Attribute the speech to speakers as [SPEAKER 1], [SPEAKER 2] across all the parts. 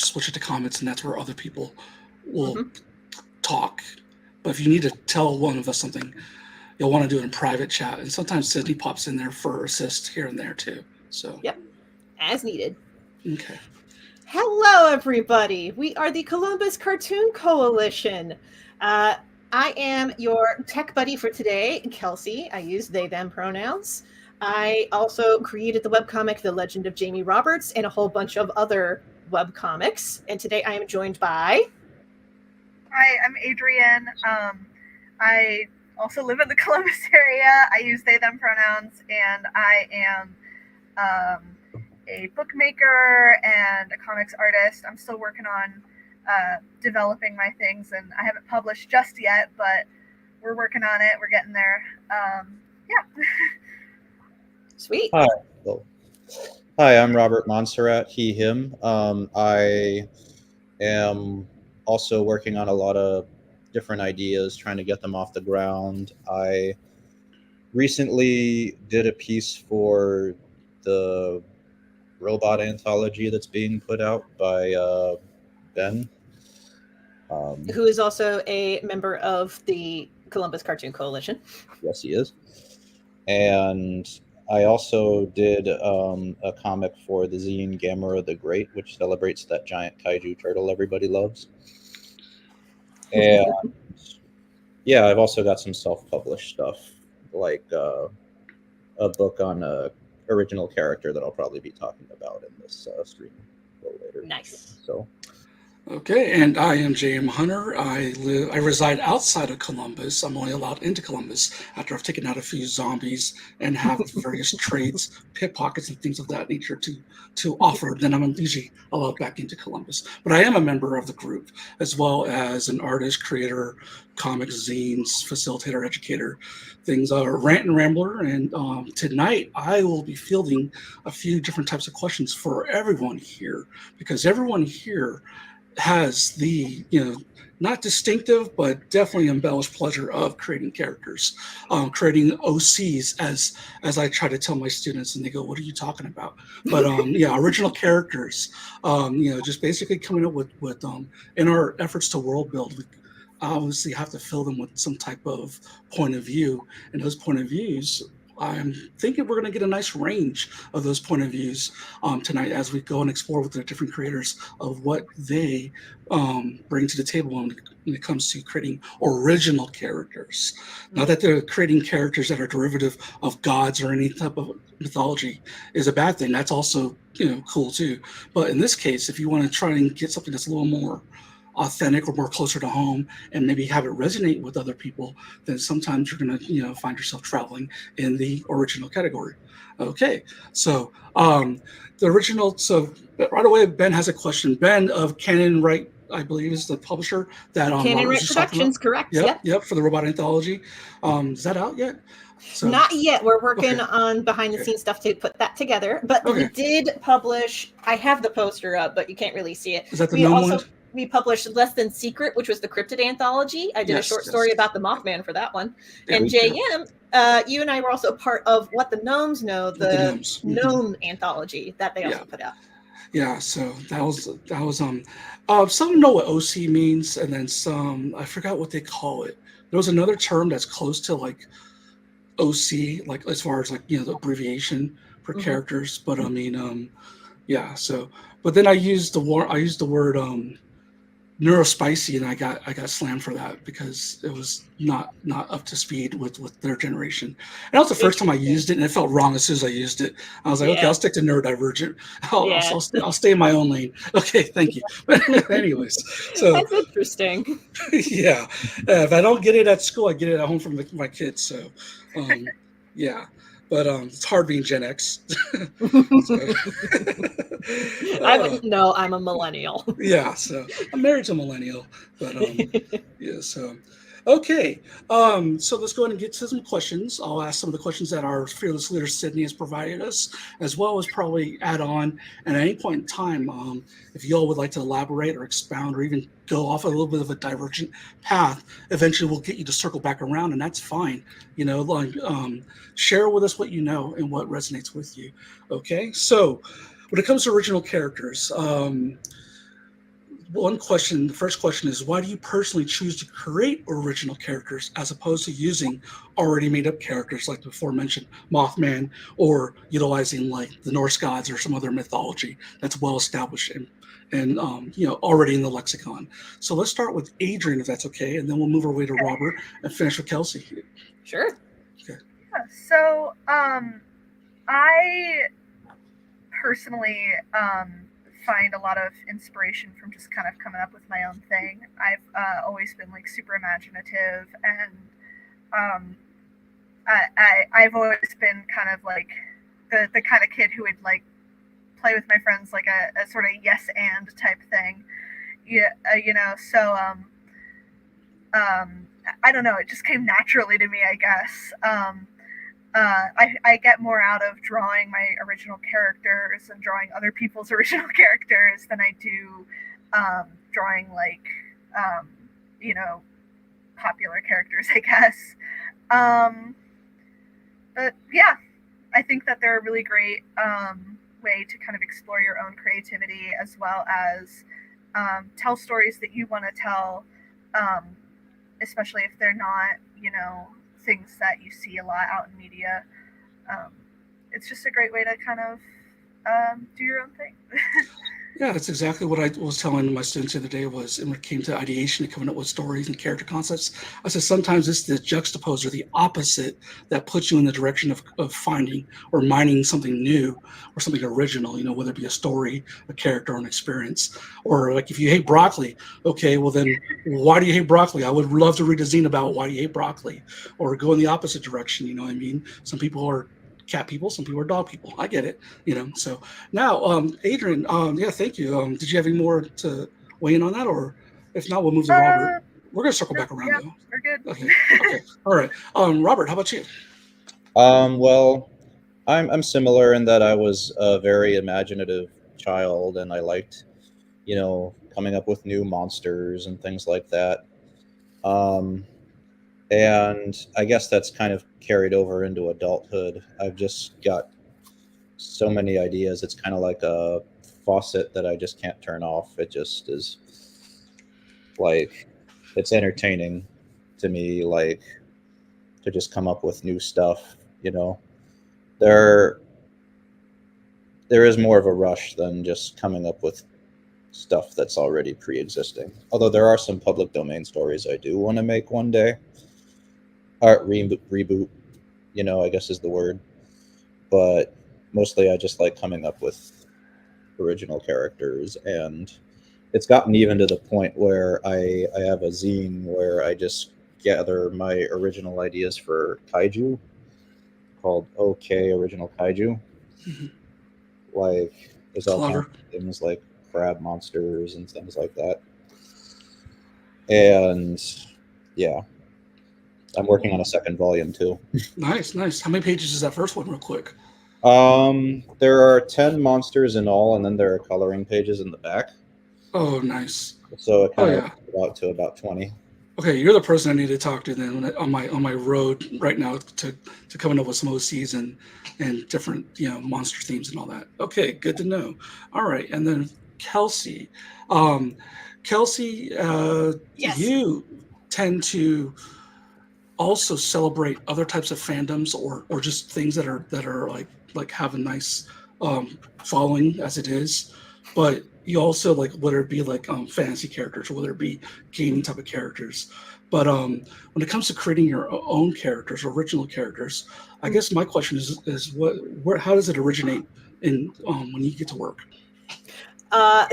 [SPEAKER 1] switch it to comments, and that's where other people will
[SPEAKER 2] Mhm.
[SPEAKER 1] talk. But if you need to tell one of us something, you'll want to do it in private chat. And sometimes Sydney pops in there for assist here and there too. So
[SPEAKER 2] Yep, as needed.
[SPEAKER 1] okay.
[SPEAKER 2] Hello, everybody. We are the Columbus Cartoon Coalition. I am your tech buddy for today, Kelsey. I use they, them pronouns. I also created the webcomic The Legend of Jamie Roberts and a whole bunch of other webcomics. And today I am joined by...
[SPEAKER 3] Hi, I'm Adrian. I also live in the Columbus area. I use they, them pronouns, and I am a bookmaker and a comics artist. I'm still working on developing my things, and I haven't published just yet, but we're working on it. We're getting there. Yeah.
[SPEAKER 2] Sweet.
[SPEAKER 4] Hi. Hi, I'm Robert Monsarrat, he, him. I am also working on a lot of different ideas, trying to get them off the ground. I recently did a piece for the robot anthology that's being put out by Ben.
[SPEAKER 2] Who is also a member of the Columbus Cartoon Coalition.
[SPEAKER 4] Yes, he is. And I also did a comic for the zine Gamera the Great, which celebrates that giant kaiju turtle everybody loves. And yeah, I've also got some self-published stuff, like a book on a original character that I'll probably be talking about in this stream a little later.
[SPEAKER 2] Nice.
[SPEAKER 4] So.
[SPEAKER 1] Okay, and I am J.M. Hunter. I reside outside of Columbus. I'm only allowed into Columbus after I've taken out a few zombies and have various trades, pickpockets, and things of that nature to offer. Then I'm usually allowed back into Columbus. But I am a member of the group, as well as an artist, creator, comics, zines, facilitator, educator, things are rant and rambler. And tonight I will be fielding a few different types of questions for everyone here, because everyone here has the, not distinctive, but definitely embellished pleasure of creating characters, creating OCs, as I try to tell my students, and they go, "What are you talking about?" But original characters. Just basically coming up with in our efforts to world build, we obviously have to fill them with some type of point of view, and those point of views, I'm thinking we're going to get a nice range of those point of views tonight as we go and explore with the different creators of what they bring to the table when it comes to creating original characters. Not that they're creating characters that are derivative of gods or any type of mythology is a bad thing. That's also cool too. But in this case, if you want to try and get something that's a little more authentic or more closer to home and maybe have it resonate with other people, then sometimes you're going to find yourself traveling in the original category. Okay, so the original, so right away Ben has a question. Ben of Canon Wright, I believe, is the publisher that
[SPEAKER 2] Canon Wright Productions, correct?
[SPEAKER 1] Yep, for the robot anthology. Is that out yet?
[SPEAKER 2] So, not yet. We're working on behind the scenes stuff to put that together, but we did publish, I have the poster up, but you can't really see it.
[SPEAKER 1] Is that the gnome one?
[SPEAKER 2] We published Less Than Secret, which was the cryptid anthology. I did a short story about the Mothman for that one. And JM, you and I were also part of What the Gnomes Know, the gnome anthology that they also put out.
[SPEAKER 1] Yeah, so that was some know what OC means, and then some, I forgot what they call it. There was another term that's close to like OC, like as far as like the abbreviation for characters, but I mean so but then I used the word neurospicy, and I got slammed for that because it was not up to speed with their generation. And that was the first time I used it, and it felt wrong as soon as I used it. I was like, okay, I'll stick to neurodivergent. I'll stay in my own lane. Okay, thank you. But anyways, so
[SPEAKER 2] that's interesting.
[SPEAKER 1] Yeah, if I don't get it at school, I get it at home from my kids. So yeah. But it's hard being Gen X.
[SPEAKER 2] I wouldn't know. I'm a millennial.
[SPEAKER 1] Yeah, so I'm married to a millennial. But so okay. So let's go ahead and get to some questions. I'll ask some of the questions that our fearless leader Sydney has provided us, as well as probably add on. And at any point in time, if you all would like to elaborate or expound or even go off a little bit of a divergent path, eventually we'll get you to circle back around, and that's fine. Share with us what you know and what resonates with you. Okay, so when it comes to original characters, the first question is, why do you personally choose to create original characters as opposed to using already made up characters like the aforementioned Mothman, or utilizing like the Norse gods or some other mythology that's well established and already in the lexicon? So let's start with Adrian, if that's okay, and then we'll move our way to Robert and finish with Kelci.
[SPEAKER 2] Sure.
[SPEAKER 1] Okay.
[SPEAKER 3] Yeah, so I personally find a lot of inspiration from just kind of coming up with my own thing. I've always been like super imaginative, and I've always been kind of like the kind of kid who would like play with my friends like a sort of yes and type thing. Yeah, so I don't know, it just came naturally to me, I guess. I get more out of drawing my original characters and drawing other people's original characters than I do drawing like popular characters, I guess. But yeah, I think that they're a really great way to kind of explore your own creativity, as well as tell stories that you want to tell, especially if they're not, things that you see a lot out in media. It's just a great way to kind of do your own thing.
[SPEAKER 1] Yeah, that's exactly what I was telling my students the other day. Was when it came to ideation and coming up with stories and character concepts, I said sometimes it's the juxtapose or the opposite that puts you in the direction of finding or mining something new or something original, whether it be a story, a character, or an experience. Or like if you hate broccoli, okay, well then why do you hate broccoli? I would love to read a zine about why you hate broccoli. Or go in the opposite direction, you know what I mean? Some people are cat people, some people are dog people. I get it, So now, Adrian, yeah, thank you. Did you have any more to weigh in on that, or if not, we'll move to Robert. We're gonna circle back around though.
[SPEAKER 3] We're good.
[SPEAKER 1] Okay, all right. Robert, how about you?
[SPEAKER 4] Well, I'm similar in that I was a very imaginative child, and I liked, coming up with new monsters and things like that. And I guess that's kind of carried over into adulthood. I've just got so many ideas. It's kind of like a faucet that I just can't turn off. It just is like, it's entertaining to me, like, to just come up with new stuff, There is more of a rush than just coming up with stuff that's already pre-existing. Although there are some public domain stories I do want to make one day. Art reboot, I guess is the word. But mostly I just like coming up with original characters, and it's gotten even to the point where I have a zine where I just gather my original ideas for kaiju called OK Original Kaiju.
[SPEAKER 1] Mm-hmm.
[SPEAKER 4] Like there's all kinds
[SPEAKER 1] Clever.
[SPEAKER 4] of things like crab monsters and things like that. And yeah. I'm working on a second volume too.
[SPEAKER 1] Nice. How many pages is that first one, real quick?
[SPEAKER 4] There are 10 monsters in all, and then there are coloring pages in the back.
[SPEAKER 1] Oh, nice.
[SPEAKER 4] So it kind of out to about 20.
[SPEAKER 1] Okay, you're the person I need to talk to then on my road right now to coming up with some OCs and different monster themes and all that. Okay, good to know. All right, and then Kelci. Kelci,
[SPEAKER 2] Yes.
[SPEAKER 1] You tend to also celebrate other types of fandoms or just things that are like have a nice following as it is, but you also like whether it be like fantasy characters or whether it be gaming type of characters. But when it comes to creating your own characters, original characters, I guess my question is how does it originate in when you get to work?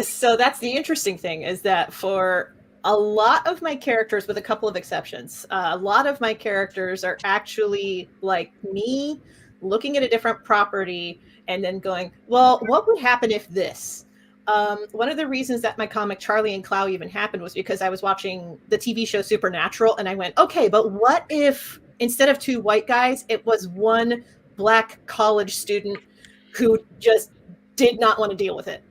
[SPEAKER 2] So that's the interesting thing, is that for a lot of my characters, with a couple of exceptions, a lot of my characters are actually like me looking at a different property and then going, well, what would happen if this? One of the reasons that my comic Charlie and Clow even happened was because I was watching the TV show Supernatural, and I went, okay, but what if instead of 2 white guys, it was 1 black college student who just did not want to deal with it?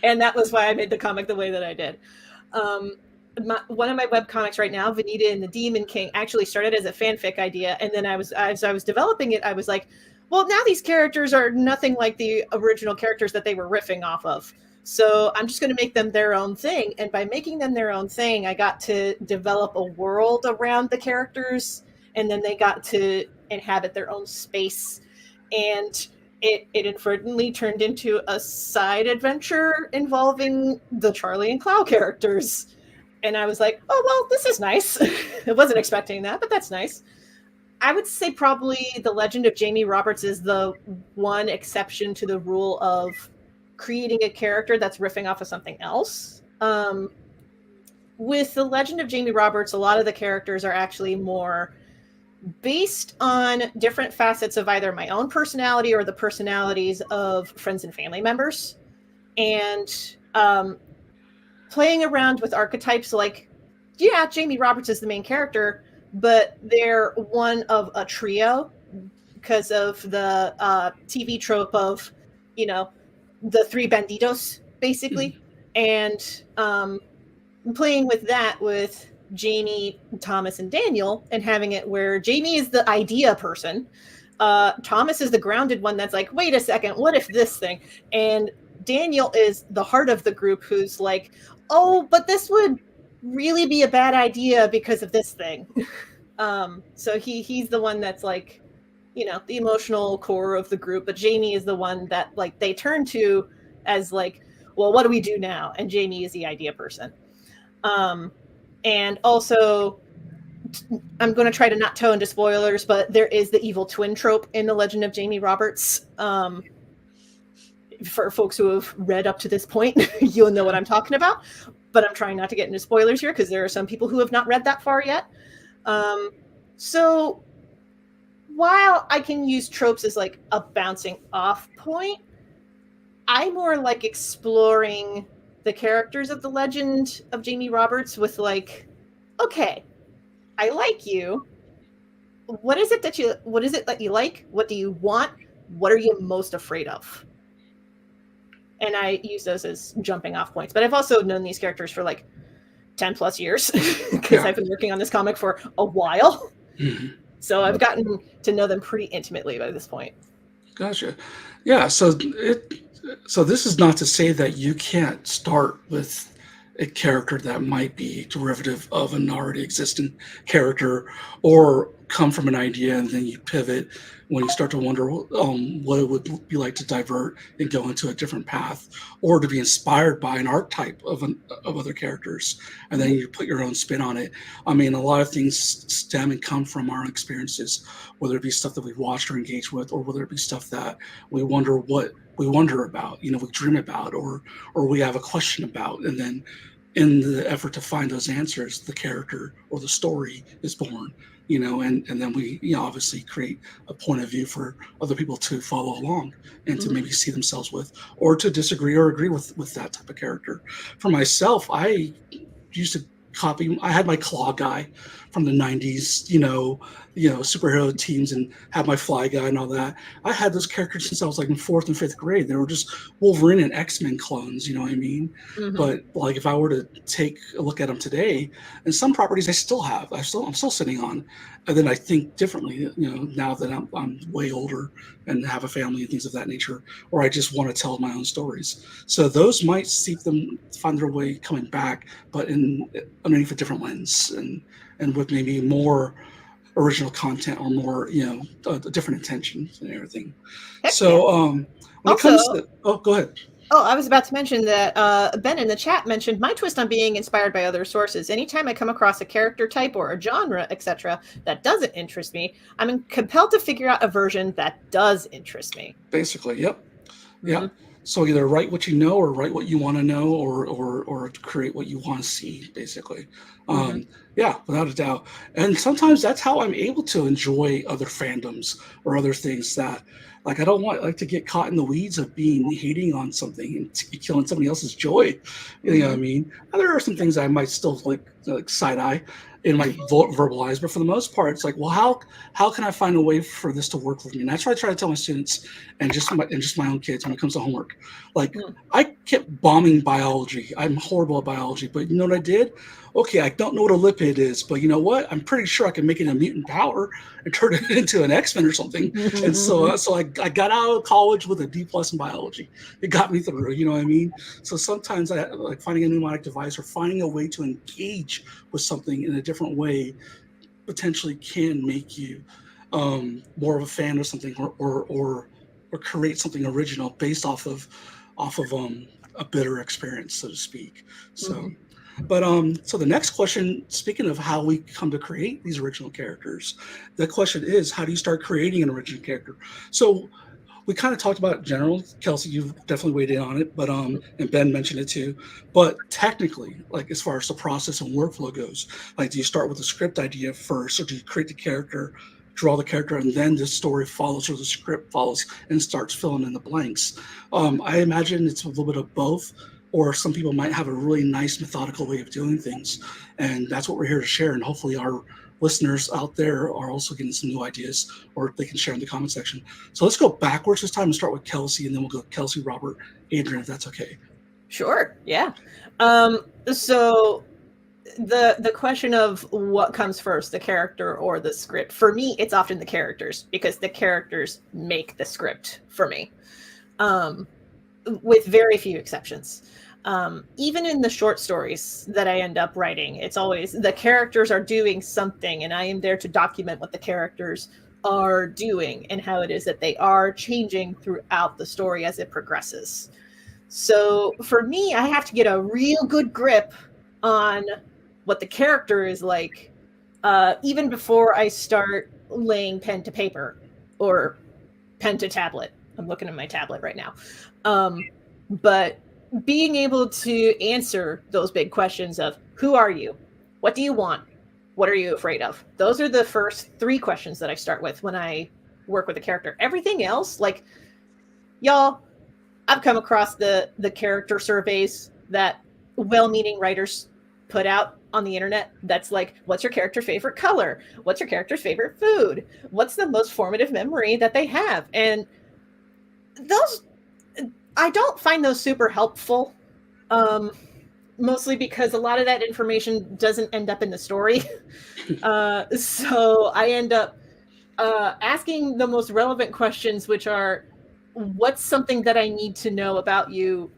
[SPEAKER 2] And that was why I made the comic the way that I did. One of my webcomics right now, Vanita and the Demon King, actually started as a fanfic idea, and then as I was developing it, I was like, well, now these characters are nothing like the original characters that they were riffing off of. So I'm just going to make them their own thing. And by making them their own thing, I got to develop a world around the characters, and then they got to inhabit their own space. And it inadvertently turned into a side adventure involving the Charlie and Clow characters. And I was like, oh, well, this is nice. I wasn't expecting that, but that's nice. I would say probably The Legend of Jamie Roberts is the one exception to the rule of creating a character that's riffing off of something else. With The Legend of Jamie Roberts, a lot of the characters are actually more based on different facets of either my own personality or the personalities of friends and family members. And playing around with archetypes like, yeah, Jamie Roberts is the main character, but they're one of a trio because of the TV trope of, you know, the three banditos, basically. And playing with that with Jamie, Thomas, and Daniel, and having it where Jamie is the idea person. Thomas is the grounded one that's like, wait a second, what if this thing? And Daniel is the heart of the group who's like, oh, but this would really be a bad idea because of this thing. So he's the one that's like, you know, the emotional core of the group, but Jamie is the one that like they turn to as like, well, what do we do now? And Jamie is the idea person. And also, I'm going to try to not toe into spoilers, but there is the evil twin trope in The Legend of Jamie Roberts. For folks who have read up to this point, you'll know what I'm talking about. But I'm trying not to get into spoilers here because there are some people who have not read that far yet. So while I can use tropes as like a bouncing off point, I more like exploring the characters of The Legend of Jamie Roberts with like, okay, I like you. What is it that you like? What do you want? What are you most afraid of? And I use those as jumping off points. But I've also known these characters for like 10 plus years because I've been working on this comic for a while. Mm-hmm. So I've gotten to know them pretty intimately by this point.
[SPEAKER 1] Gotcha. Yeah. So this is not to say that you can't start with a character that might be derivative of an already existing character, or come from an idea and then you pivot when you start to wonder what it would be like to divert and go into a different path, or to be inspired by an archetype of other characters, and then you put your own spin on it. I mean, a lot of things stem and come from our experiences, whether it be stuff that we've watched or engaged with, or whether it be stuff that we wonder about, you know, we dream about, or we have a question about, and then in the effort to find those answers, the character or the story is born, you know, and then we, you know, obviously create a point of view for other people to follow along and to maybe see themselves with, or to disagree or agree with that type of character. For myself, I used to I had my Claw guy from the 90s, you know, superhero teams, and had my Fly guy and all that. I had those characters since I was like in 4th and 5th grade. They were just Wolverine and X-Men clones, you know what I mean? Mm-hmm. But like, if I were to take a look at them today, and some properties I still have, I'm still sitting on, and then I think differently, you know, now that I'm way older and have a family and things of that nature, or I just want to tell my own stories. So those might find their way coming back, but underneath a different lens, and with maybe more original content, or more, you know, different intentions and everything. Heck so when also, it comes to, go ahead.
[SPEAKER 2] Oh, I was about to mention that Ben in the chat mentioned my twist on being inspired by other sources. Anytime I come across a character type or a genre, etc., that doesn't interest me, I'm compelled to figure out a version that does interest me.
[SPEAKER 1] Basically, yep. Mm-hmm. Yeah. So either write what you know, or write what you want to know, or create what you want to see, basically. Mm-hmm. Yeah, without a doubt. And sometimes that's how I'm able to enjoy other fandoms or other things that, like, I don't like to get caught in the weeds of hating on something and killing somebody else's joy. You know what I mean? And there are some things I might still like like side eye in my verbalize, but for the most part, it's like, well, how can I find a way for this to work with me? And that's what I try to tell my students and just my own kids when it comes to homework. Like, I kept bombing biology. I'm horrible at biology, but you know what I did? Okay, I don't know what a lipid is, but you know what? I'm pretty sure I can make it a mutant power and turn it into an X-Men or something. And so I got out of college with a D+ in biology. It got me through, you know what I mean? So sometimes I like finding a mnemonic device or finding a way to engage with something in a different way potentially can make you more of a fan of something or create something original based off of a bitter experience, so to speak. So but so the next question, speaking of how we come to create these original characters, the question is, how do you start creating an original character? So we kind of talked about it in general. Kelci, you've definitely weighed in on it, but and Ben mentioned it too. But technically, like as far as the process and workflow goes, like do you start with a script idea first, or do you create the character, draw the character, and then the story follows or the script follows and starts filling in the blanks? I imagine it's a little bit of both, or some people might have a really nice methodical way of doing things, and that's what we're here to share. And hopefully our listeners out there are also getting some new ideas, or they can share in the comment section. So let's go backwards this time and start with Kelci, and then we'll go Kelci, Robert, Adrian, if that's okay.
[SPEAKER 2] Sure. Yeah. So the question of what comes first, the character or the script, for me, it's often the characters, because the characters make the script for me, with very few exceptions. Even in the short stories that I end up writing, it's always the characters are doing something, and I am there to document what the characters are doing and how it is that they are changing throughout the story as it progresses. So for me, I have to get a real good grip on what the character is like, even before I start laying pen to paper or pen to tablet. I'm looking at my tablet right now. But being able to answer those big questions of who are you? What do you want? What are you afraid of? Those are the first 3 questions that I start with when I work with a character. Everything else, like, y'all, I've come across the character surveys that well-meaning writers put out on the internet. That's like, what's your character's favorite color? What's your character's favorite food? What's the most formative memory that they have? And those, I don't find those super helpful, mostly because a lot of that information doesn't end up in the story. So I end up asking the most relevant questions, which are, what's something that I need to know about you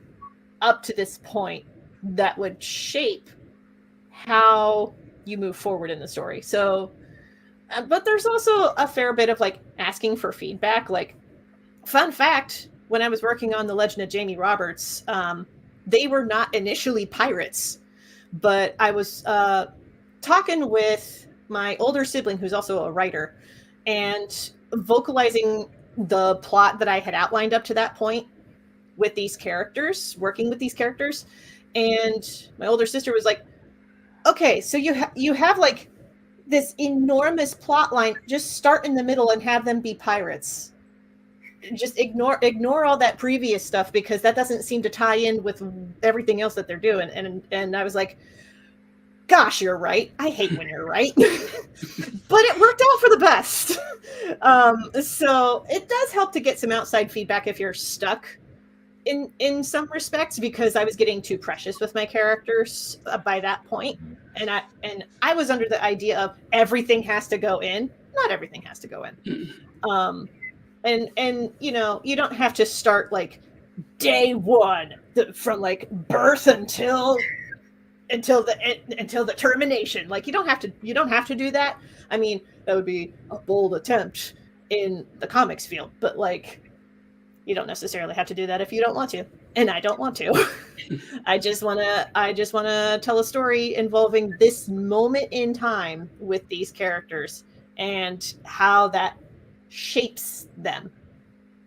[SPEAKER 2] up to this point that would shape how you move forward in the story? So, but there's also a fair bit of like asking for feedback. Like, fun fact, when I was working on The Legend of Jamie Roberts, they were not initially pirates, but I was talking with my older sibling, who's also a writer, and vocalizing the plot that I had outlined up to that point with these characters, working with these characters. And my older sister was like, okay, so you have like this enormous plot line, just start in the middle and have them be pirates. Just ignore all that previous stuff, because that doesn't seem to tie in with everything else that they're doing. And I was like, gosh, you're right. I hate when you're right. But it worked out for the best. So it does help to get some outside feedback if you're stuck in some respects, because I was getting too precious with my characters by that point. And I was under the idea of everything has to go in. Not everything has to go in. And you know, you don't have to start like day one from like birth until the termination. Like, you don't have to do that. I mean, that would be a bold attempt in the comics field, but like, you don't necessarily have to do that if you don't want to. And I don't want to. I just want to tell a story involving this moment in time with these characters and how that shapes them,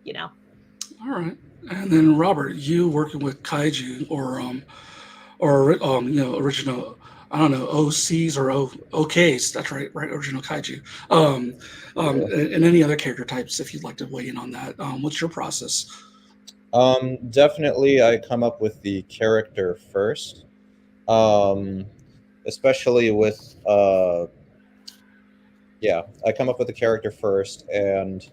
[SPEAKER 2] you know.
[SPEAKER 1] All right. And then Robert, you working with kaiju or you know, original, I don't know, OCs or OKs. That's right, original kaiju. And any other character types, if you'd like to weigh in on that. What's your process?
[SPEAKER 4] Definitely, I come up with the character first. especially with I come up with the character first, and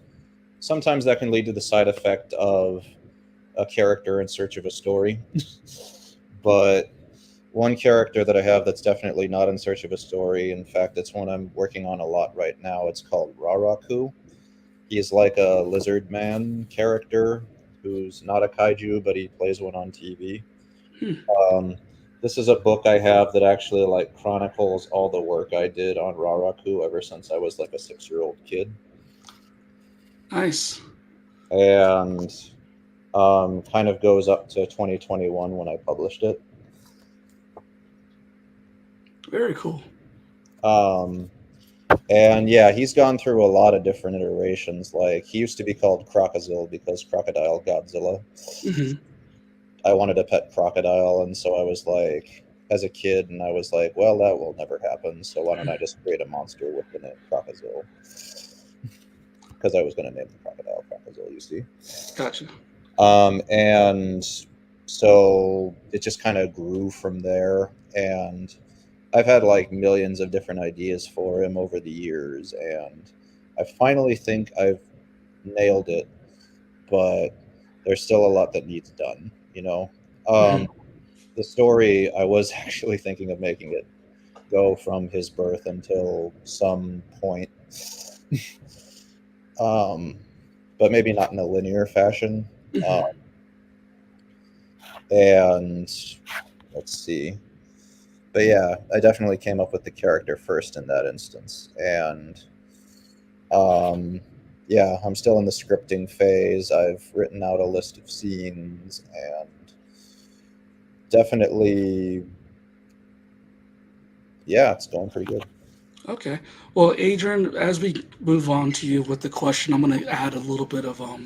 [SPEAKER 4] sometimes that can lead to the side effect of a character in search of a story. But one character that I have that's definitely not in search of a story, in fact, it's one I'm working on a lot right now. It's called Raraku. He's like a lizard man character who's not a kaiju, but he plays one on TV.
[SPEAKER 1] Hmm.
[SPEAKER 4] This is a book I have that actually like chronicles all the work I did on Raraku ever since I was like a 6-year-old kid,
[SPEAKER 1] Nice.
[SPEAKER 4] and kind of goes up to 2021 when I published it.
[SPEAKER 1] Very cool.
[SPEAKER 4] And yeah, he's gone through a lot of different iterations. Like, he used to be called Crocozile because Crocodile Godzilla.
[SPEAKER 1] Hmm.
[SPEAKER 4] I wanted a pet crocodile, and so I was like, as a kid, and I was like, well, that will never happen, so why don't I just create a monster with the name Crocozile? Because I was going to name the crocodile Crocozile, you see.
[SPEAKER 1] Gotcha.
[SPEAKER 4] And so it just kind of grew from there, and I've had like millions of different ideas for him over the years, and I finally think I've nailed it, but there's still a lot that needs done, you know. The story, I was actually thinking of making it go from his birth until some point, but maybe not in a linear fashion. And let's see. But yeah, I definitely came up with the character first in that instance. And yeah, I'm still in the scripting phase. I've written out a list of scenes, and definitely, yeah, it's going pretty good.
[SPEAKER 1] Okay. Well, Adrian, as we move on to you with the question, I'm going to add a little bit of a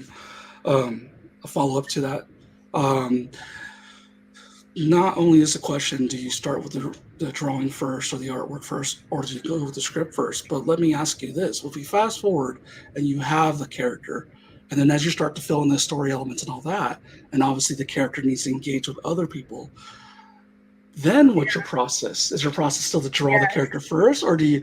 [SPEAKER 1] follow up to that. Not only is the question, do you start with the drawing first or the artwork first, or do you go with the script first? But let me ask you this. If we fast forward and you have the character, and then as you start to fill in the story elements and all that, and obviously the character needs to engage with other people, then what's your process? Is your process still to draw the character first, or do you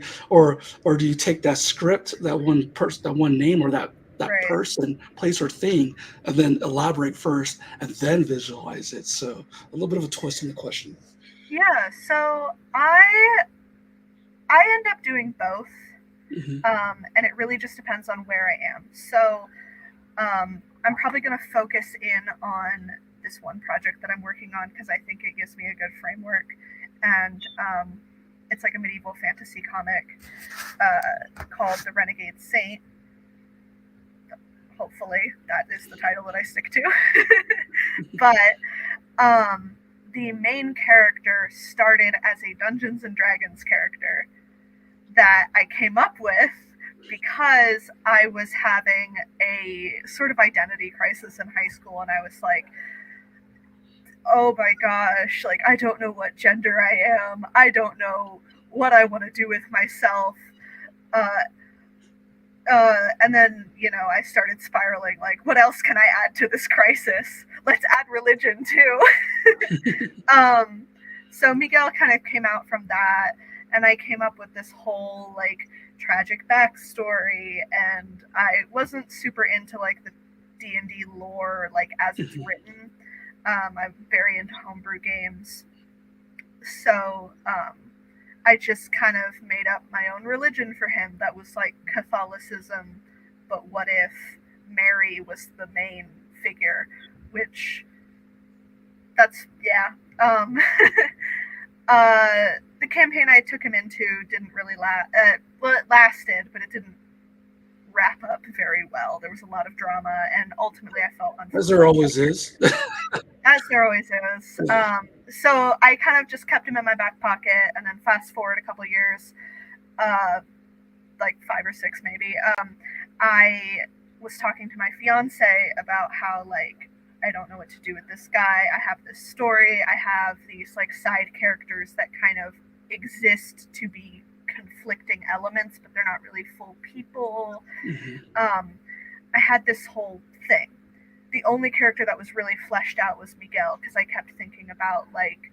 [SPEAKER 1] take that script, that one person, that one name, or that
[SPEAKER 3] Right.
[SPEAKER 1] person, place, or thing, and then elaborate first and then visualize it? So a little bit of a twist in the question.
[SPEAKER 3] Yeah, so I end up doing both, and it really just depends on where I am. So I'm probably going to focus in on this one project that I'm working on because I think it gives me a good framework, and it's like a medieval fantasy comic called The Renegade Saint. Hopefully that is the title that I stick to. But the main character started as a Dungeons and Dragons character that I came up with because I was having a sort of identity crisis in high school, and I was like, oh my gosh, like, I don't know what gender I am. I don't know what I want to do with myself. And then, I started spiraling, like, what else can I add to this crisis? Let's add religion too. So Miguel kind of came out from that, and I came up with this whole, like, tragic backstory, and I wasn't super into, like, the D&D lore, like, as it's written. I'm very into homebrew games. So, I just kind of made up my own religion for him that was like Catholicism, but what if Mary was the main figure? Which, that's, yeah. The campaign I took him into didn't really last. Well, it lasted, but it didn't wrap up very well. There was a lot of drama, and ultimately I felt unfulfilled.
[SPEAKER 1] As there always is.
[SPEAKER 3] As there always is. So I kind of just kept him in my back pocket, and then fast forward a couple years, like 5 or 6 maybe, I was talking to my fiance about how, like, I don't know what to do with this guy. I have this story. I have these, like, side characters that kind of exist to be conflicting elements, but they're not really full people. I had this whole thing. The only character that was really fleshed out was Miguel, because I kept thinking about, like,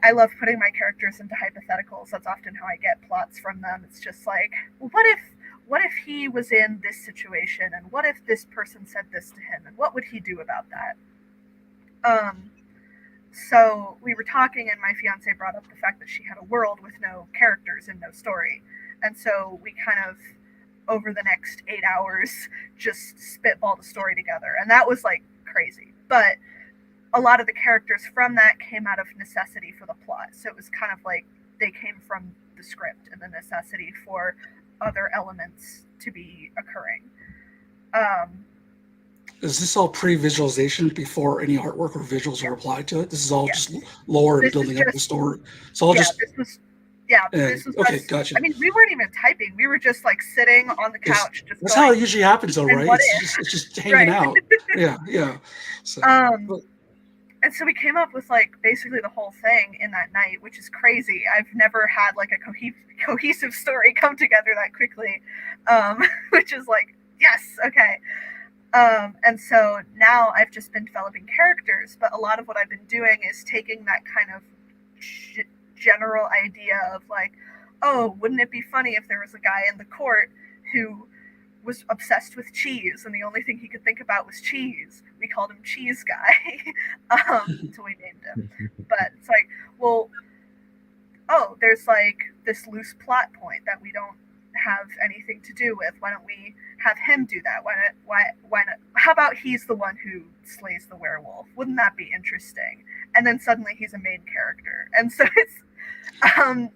[SPEAKER 3] I love putting my characters into hypotheticals. That's often how I get plots from them. It's just like, what if he was in this situation, and what if this person said this to him, and what would he do about that? So we were talking, and my fiance brought up the fact that she had a world with no characters and no story. And so we kind of, over the next 8 hours, just spitballed a story together. And that was like crazy. But a lot of the characters from that came out of necessity for the plot. So it was kind of like they came from the script and the necessity for other elements to be occurring.
[SPEAKER 1] Is this all pre-visualization before any artwork or visuals are applied to it? This is all just lore and building up the story. It's all just.
[SPEAKER 3] This was
[SPEAKER 1] okay,
[SPEAKER 3] just,
[SPEAKER 1] gotcha.
[SPEAKER 3] I mean, we weren't even typing. We were just like sitting on the couch.
[SPEAKER 1] That's how it usually happens, though, right? It's just hanging out. Yeah. So,
[SPEAKER 3] and so we came up with like basically the whole thing in that night, which is crazy. I've never had like a cohesive story come together that quickly, which is like, yes, okay. And so now I've just been developing characters, but a lot of what I've been doing is taking that kind of general idea of like, oh, wouldn't it be funny if there was a guy in the court who was obsessed with cheese and the only thing he could think about was cheese. We called him Cheese Guy. So we named him. But it's like, well, oh, there's like this loose plot point that we don't have anything to do with. Why don't we have him do that? Why not? How about he's the one who slays the werewolf? Wouldn't that be interesting? And then suddenly he's a main character. And so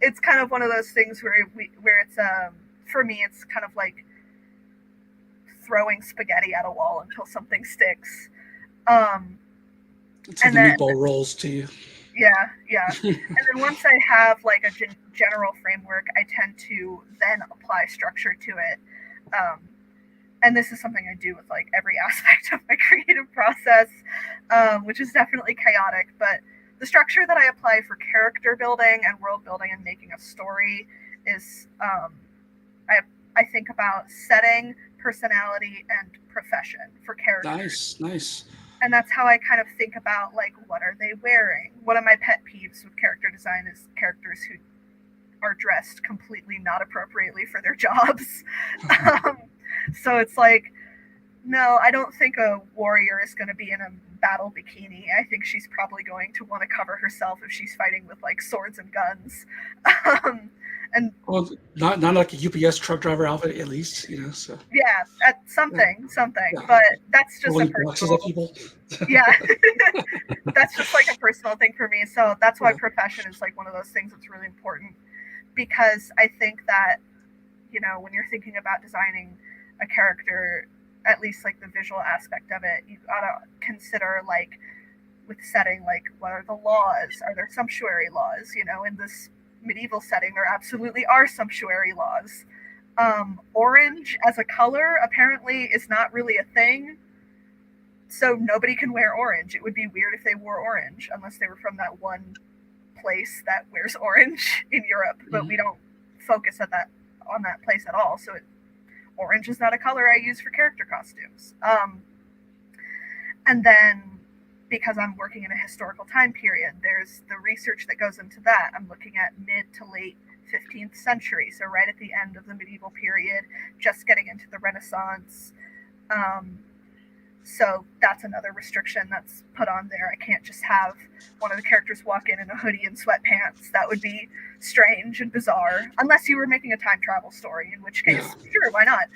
[SPEAKER 3] it's kind of one of those things where it's for me it's kind of like throwing spaghetti at a wall until something sticks.
[SPEAKER 1] Until the meatball rolls to you.
[SPEAKER 3] Yeah. And then once I have like a general framework, I tend to then apply structure to it. And this is something I do with like every aspect of my creative process, which is definitely chaotic. But the structure that I apply for character building and world building and making a story is I think about setting, personality, and profession for characters.
[SPEAKER 1] Nice.
[SPEAKER 3] And that's how I kind of think about, like, what are they wearing? One of my pet peeves with character design is characters who are dressed completely not appropriately for their jobs. So it's like, no, I don't think a warrior is going to be in a battle bikini. I think she's probably going to want to cover herself if she's fighting with, like, swords and guns. And
[SPEAKER 1] well, not like a UPS truck driver outfit, at least, you know. So
[SPEAKER 3] yeah, something. Yeah. But that's just a personal.
[SPEAKER 1] People.
[SPEAKER 3] Yeah, that's just like a personal thing for me. So that's why profession is like one of those things that's really important, because I think that, you know, when you're thinking about designing a character, at least like the visual aspect of it, you gotta consider, like, with setting, like, what are the laws? Are there sumptuary laws? You know, in this medieval setting, there absolutely are sumptuary laws. Orange as a color apparently is not really a thing, so nobody can wear orange. It would be weird if they wore orange, unless they were from that one place that wears orange in Europe, but we don't focus on that place at all. So orange is not a color I use for character costumes. And then, because I'm working in a historical time period, there's the research that goes into that. I'm looking at mid to late 15th century, so right at the end of the medieval period, just getting into the Renaissance. So that's another restriction that's put on there. I can't just have one of the characters walk in a hoodie and sweatpants. That would be strange and bizarre, unless you were making a time travel story, in which case, sure, why not?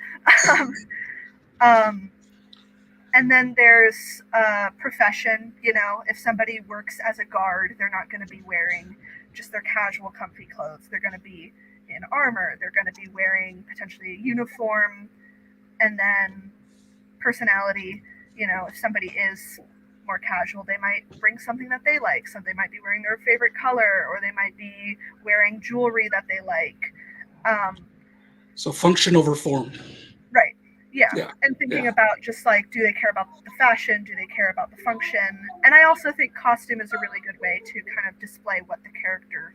[SPEAKER 3] And then there's profession. You know, if somebody works as a guard, they're not going to be wearing just their casual, comfy clothes. They're going to be in armor. They're going to be wearing potentially a uniform. And then personality, you know, if somebody is more casual, they might bring something that they like. So they might be wearing their favorite color, or they might be wearing jewelry that they like.
[SPEAKER 1] So function over form.
[SPEAKER 3] Right. Yeah. And thinking about just like, do they care about the fashion? Do they care about the function? And I also think costume is a really good way to kind of display what the character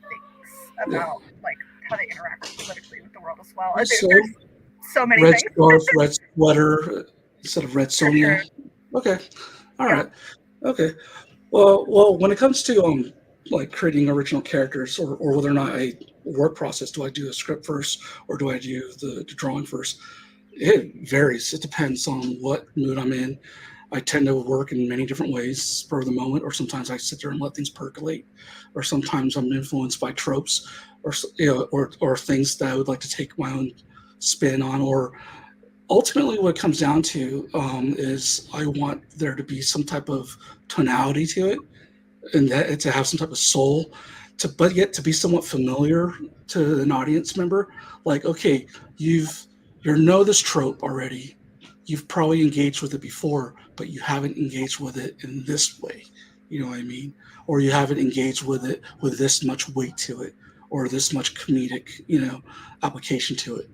[SPEAKER 3] thinks about, like, how they interact politically with the world as well. There's so many
[SPEAKER 1] red
[SPEAKER 3] things.
[SPEAKER 1] Scarf, red sweater instead of red Sonia.
[SPEAKER 3] Sure.
[SPEAKER 1] Okay. All right. Okay. Well, when it comes to like creating original characters, or whether or not I work process. Do I do a script first, or do I do the drawing first? It varies. It depends on what mood I'm in. I tend to work in many different ways, spur of the moment, or sometimes I sit there and let things percolate, or sometimes I'm influenced by tropes, or or things that I would like to take my own spin on. Or ultimately, what it comes down to is I want there to be some type of tonality to it, and that to have some type of soul, but yet to be somewhat familiar to an audience member. Like, okay, you know this trope already. You've probably engaged with it before, but you haven't engaged with it in this way. You know what I mean? Or you haven't engaged with it with this much weight to it, or this much comedic, application to it.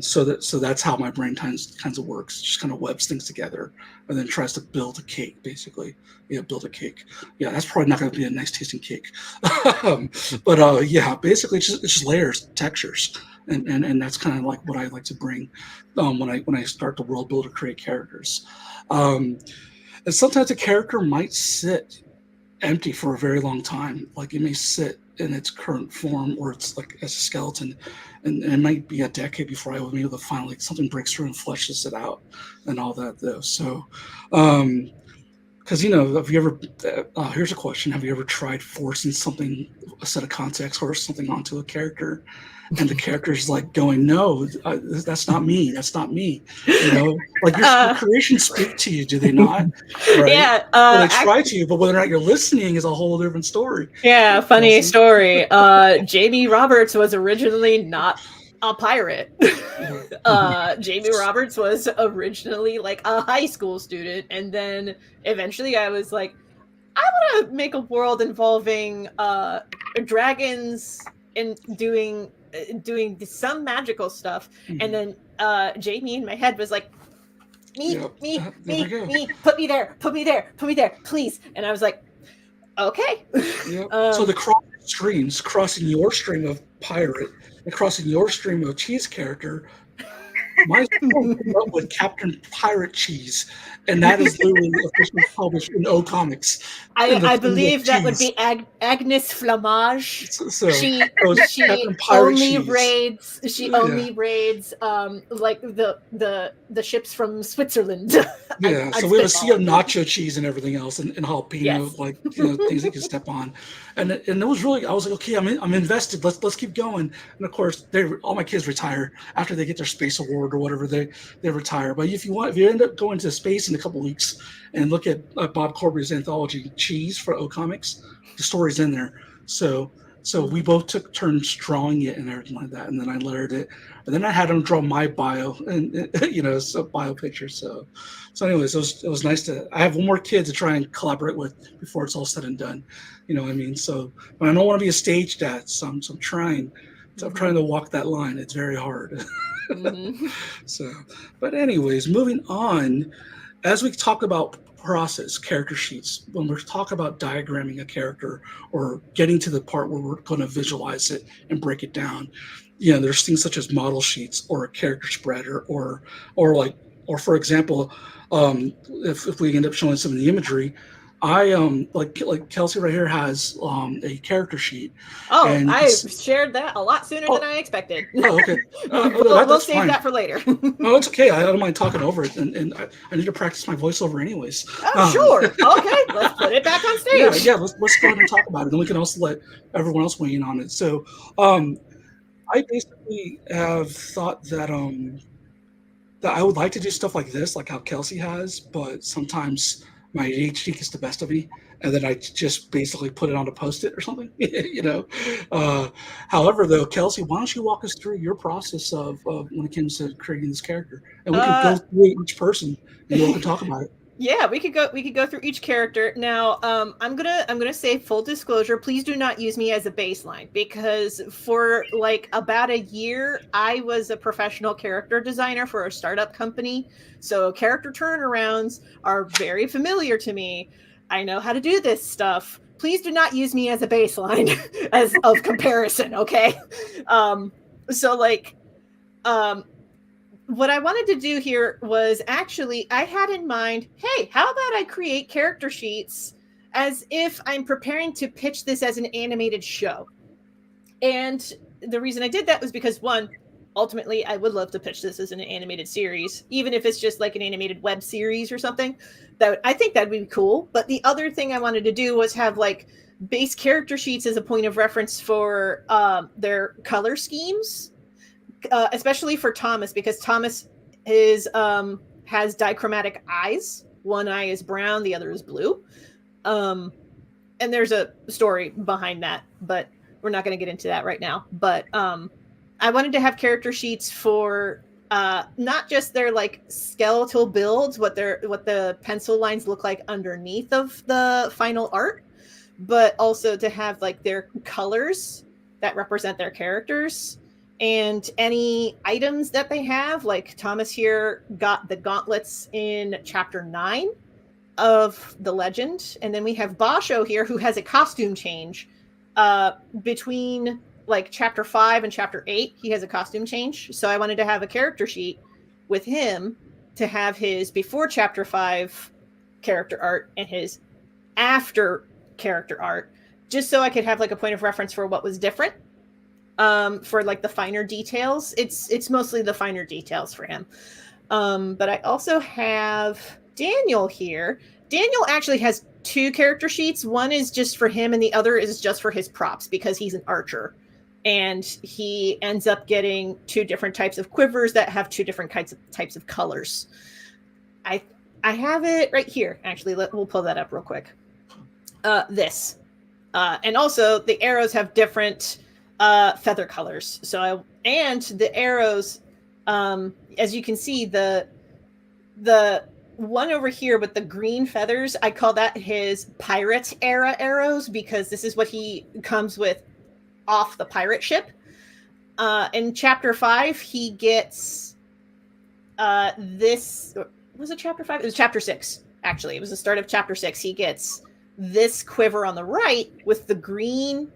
[SPEAKER 1] So that's how my brain kinds of works. Just kind of webs things together, and then tries to build a cake, basically. Yeah, build a cake. Yeah, that's probably not going to be a nice tasting cake. But yeah, basically it's just layers, textures, and that's kind of like what I like to bring when I start to world build or create characters. And sometimes a character might sit empty for a very long time. Like it may sit in its current form, or it's like as a skeleton, and it might be a decade before I would be able to finally something breaks through and fleshes it out and all that though. So because have you ever here's a question: have you ever tried forcing a set of context or something onto a character, and the character's like going, no, that's not me, like your creations speak to you, do they not? Right?
[SPEAKER 2] Yeah,
[SPEAKER 1] well, they try to, but whether or not you're listening is a whole different story.
[SPEAKER 2] Yeah, funny story. Jamie Roberts was originally not a pirate. Jamie Roberts was originally like a high school student, and then eventually I was like, I want to make a world involving dragons and doing some magical stuff. And then Jamie in my head was like, me, put me there, please. And I was like, okay.
[SPEAKER 1] Yep. So the crossing your stream of pirate and crossing your stream of cheese character, my came up with Captain Pirate Cheese, and that is literally officially published in O Comics.
[SPEAKER 2] I believe that would be Agnes Flamage.
[SPEAKER 1] So
[SPEAKER 2] she only raids. She only raids like the ships from Switzerland.
[SPEAKER 1] Yeah, so we have a sea of nacho cheese and everything else, and jalapeno,
[SPEAKER 2] yes.
[SPEAKER 1] like things you can step on, and it was really, I was like, okay, I'm invested. Let's keep going. And of course, all my kids retire after they get their space award or whatever. They retire. But if you end up going to space in a couple weeks and look at Bob Corby's anthology Cheese for O Comics, the story's in there. So we both took turns drawing it and everything like that, and then I lettered it, and then I had him draw my bio and so bio picture. So anyways, it was nice to. I have one more kid to try and collaborate with before it's all said and done. You know what I mean? So, but I don't want to be a stage dad, so I'm trying. So I'm trying to walk that line. It's very hard. So, but anyways, moving on. As we talk about process, character sheets, when we're talking about diagramming a character or getting to the part where we're going to visualize it and break it down, there's things such as model sheets or a character spreader or for example, if we end up showing some of the imagery, I like Kelci right here has a character sheet.
[SPEAKER 2] Oh, I shared that a lot sooner than I expected.
[SPEAKER 1] Oh, okay.
[SPEAKER 2] We'll save that for later.
[SPEAKER 1] No, it's okay. I don't mind talking over it, and I need to practice my voiceover anyways.
[SPEAKER 2] Oh, sure. Okay, let's put it back on stage.
[SPEAKER 1] Yeah. Let's go ahead and talk about it, and we can also let everyone else weigh in on it. So, I basically have thought that that I would like to do stuff like this, like how Kelci has, but sometimes my ADHD gets the best of me, and then I just basically put it on a Post-it or something, However, though, Kelci, why don't you walk us through your process of when it comes to creating this character, and we can go through each person and we can talk about it.
[SPEAKER 2] Yeah, we could go through each character. Now, I'm gonna say full disclosure. Please do not use me as a baseline, because for like about a year, I was a professional character designer for a startup company. So character turnarounds are very familiar to me. I know how to do this stuff. Please do not use me as a baseline as of comparison. Okay. What I wanted to do here was actually, I had in mind, hey, how about I create character sheets as if I'm preparing to pitch this as an animated show. And the reason I did that was because, one, ultimately, I would love to pitch this as an animated series, even if it's just like an animated web series or something. I think that'd be cool. But the other thing I wanted to do was have like base character sheets as a point of reference for their color schemes, especially for Thomas, because Thomas has dichromatic eyes. One eye is brown, the other is blue. And there's a story behind that, but we're not going to get into that right now. But I wanted to have character sheets for not just their like skeletal builds, what the pencil lines look like underneath of the final art, but also to have like their colors that represent their characters and any items that they have. Like Thomas here got the gauntlets in chapter 9 of the legend, and then we have Basho here who has a costume change between like chapter 5 and chapter 8. He has a costume change, so I wanted to have a character sheet with him to have his before chapter 5 character art and his after character art, just so I could have like a point of reference for what was different, for like the finer details. It's mostly the finer details for him. But I also have Daniel here. Daniel actually has 2 character sheets. One is just for him and the other is just for his props because he's an archer. And he ends up getting 2 different types of quivers that have 2 different types of colors. I have it right here. Actually, we'll pull that up real quick. And also the arrows have different feather colors. And the arrows, as you can see, the one over here with the green feathers, I call that his pirate era arrows because this is what he comes with off the pirate ship. In chapter 5, he gets this. Was it chapter 5? It was chapter 6, actually. It was the start of chapter 6. He gets this quiver on the right with the green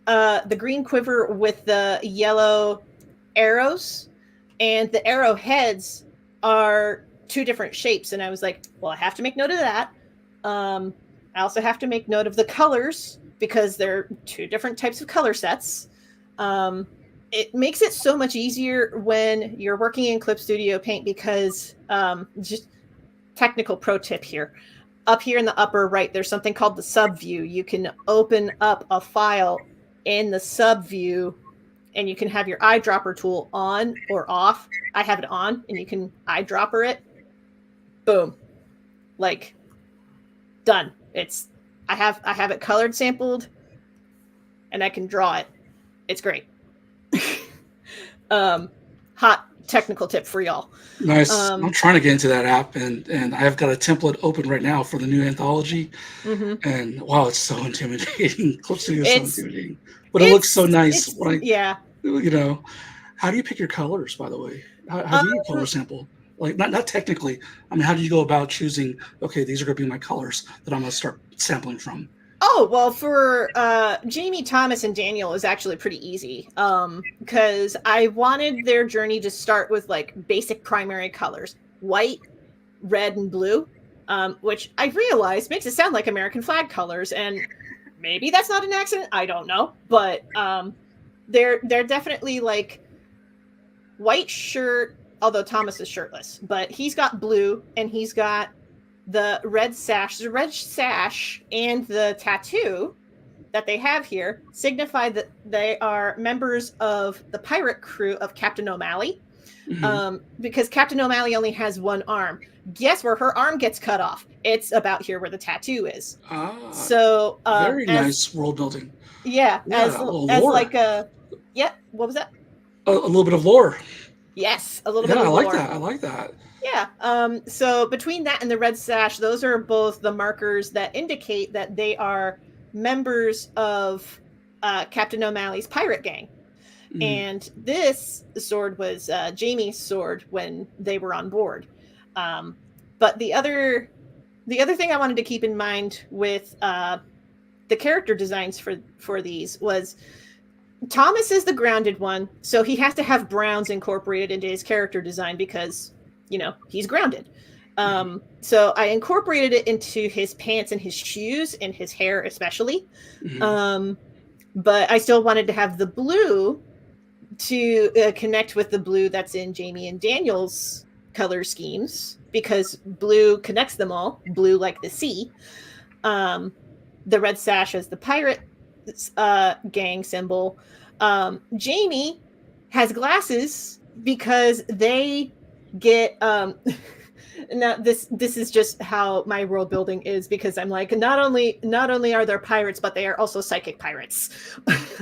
[SPEAKER 2] quiver with the yellow arrows, and the arrow heads are 2 different shapes. And I was like, well, I have to make note of that. I also have to make note of the colors because they're 2 different types of color sets. It makes it so much easier when you're working in Clip Studio Paint because just technical pro tip here. Up here in the upper right, there's something called the sub view. You can open up a file in the sub view and you can have your eyedropper tool on or off. I have it on and you can eyedropper it. Boom. Like done. I have it colored sampled and I can draw it. It's great. Hot technical tip for y'all.
[SPEAKER 1] Nice. I'm trying to get into that app, and I've got a template open right now for the new anthology. Mm-hmm. And wow, it's so intimidating. Clip Studio is so intimidating, but it looks so nice.
[SPEAKER 2] Yeah.
[SPEAKER 1] You know, how do you pick your colors? By the way, how do you color sample? Like not technically. I mean, how do you go about choosing? Okay, these are going to be my colors that I'm going to start sampling from.
[SPEAKER 2] Oh, well, for Jamie, Thomas, and Daniel is actually pretty easy because I wanted their journey to start with like basic primary colors, white, red, and blue, which I realized makes it sound like American flag colors. And maybe that's not an accident. I don't know. But they're definitely like white shirt, although Thomas is shirtless. But he's got blue and he's got the red sash and the tattoo that they have here signify that they are members of the pirate crew of Captain O'Malley. Mm-hmm. Because Captain O'Malley only has 1 arm. Guess where her arm gets cut off? It's about here where the tattoo is. So
[SPEAKER 1] very nice world building.
[SPEAKER 2] Yeah, as like what was that?
[SPEAKER 1] A little bit of lore.
[SPEAKER 2] Yes, a little bit of lore.
[SPEAKER 1] I like that.
[SPEAKER 2] Yeah. So between that and the red sash, those are both the markers that indicate that they are members of Captain O'Malley's pirate gang. Mm. And this sword was Jamie's sword when they were on board. But the other thing I wanted to keep in mind with the character designs for these was Thomas is the grounded one, so he has to have browns incorporated into his character design because he's grounded. So I incorporated it into his pants and his shoes and his hair especially.
[SPEAKER 1] Mhm.
[SPEAKER 2] But I still wanted to have the blue to connect with the blue that's in Jamie and Daniel's color schemes, because blue connects them all, blue like the sea. The red sash as the pirate gang symbol. Jamie has glasses because they get now this is just how my world building is, because I'm like, not only are there pirates, but they are also psychic pirates.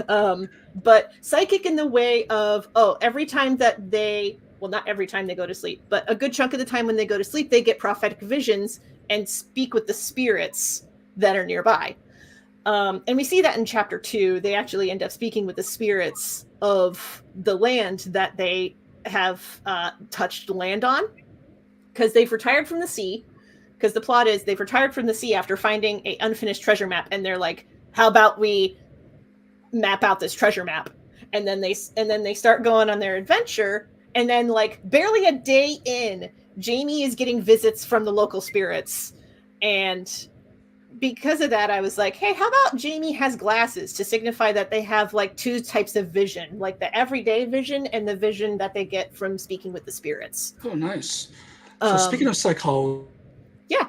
[SPEAKER 2] But psychic in the way of, every time that they, well, not every time they go to sleep, but a good chunk of the time when they go to sleep, they get prophetic visions and speak with the spirits that are nearby. And we see that in chapter 2. They actually end up speaking with the spirits of the land that they have touched land on, because they've retired from the sea. Because the plot is they've retired from the sea after finding an unfinished treasure map, and they're like, how about we map out this treasure map? And then they start going on their adventure, and then like barely a day in, Jamie is getting visits from the local spirits. And because of that, I was like, hey, how about Jamie has glasses to signify that they have like two types of vision, like the everyday vision and the vision that they get from speaking with the spirits.
[SPEAKER 1] Oh, nice. So speaking of psychology,
[SPEAKER 2] Yeah.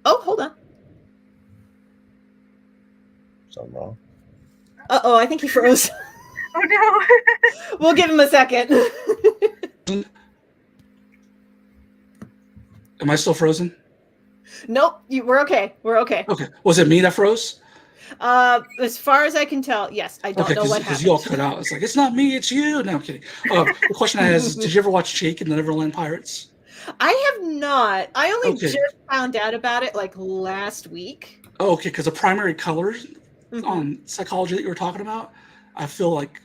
[SPEAKER 2] Oh, hold on.
[SPEAKER 4] Something wrong.
[SPEAKER 2] Uh-oh, I think he froze.
[SPEAKER 3] Oh no.
[SPEAKER 2] We'll give him a second.
[SPEAKER 1] am I still frozen?
[SPEAKER 2] Nope, we're okay. We're okay.
[SPEAKER 1] Okay. Was it me that froze?
[SPEAKER 2] As far as I can tell, yes. I don't know what happened.
[SPEAKER 1] Because you all cut out. It's like, it's not me, it's you. No, I'm kidding. The question I have is, did you ever watch Jake and the Neverland Pirates?
[SPEAKER 2] I have not. I only
[SPEAKER 1] Okay.
[SPEAKER 2] just found out about it like last week.
[SPEAKER 1] Oh, okay, because the primary colors on psychology that you were talking about, I feel like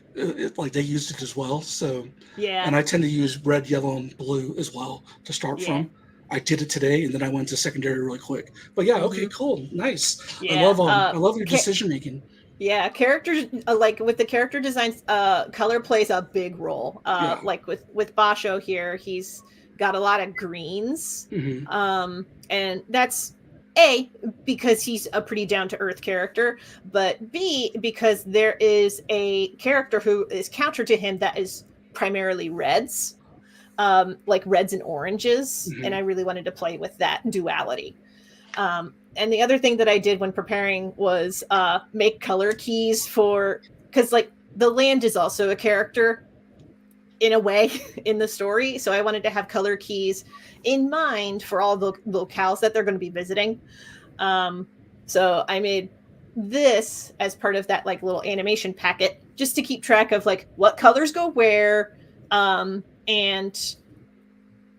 [SPEAKER 1] like they used it as well. So
[SPEAKER 2] Yeah.
[SPEAKER 1] and I tend to use red, yellow, and blue as well to start from. I did it today, and then I went to secondary really quick. But yeah, okay, cool, nice.
[SPEAKER 2] Yeah.
[SPEAKER 1] I love your decision making.
[SPEAKER 2] Yeah, characters like with the character designs, color plays a big role.
[SPEAKER 1] Yeah.
[SPEAKER 2] Like with Basho here, he's got a lot of greens, and that's A, because he's a pretty down to earth character, but B, because there is a character who is counter to him that is primarily reds. Like reds and oranges, and I really wanted to play with that duality. And the other thing that I did when preparing was make color keys for, because like the land is also a character in a way in the story, so I wanted to have color keys in mind for all the locales that they're going to be visiting. So I made this as part of that like little animation packet, just to keep track of like what colors go where, and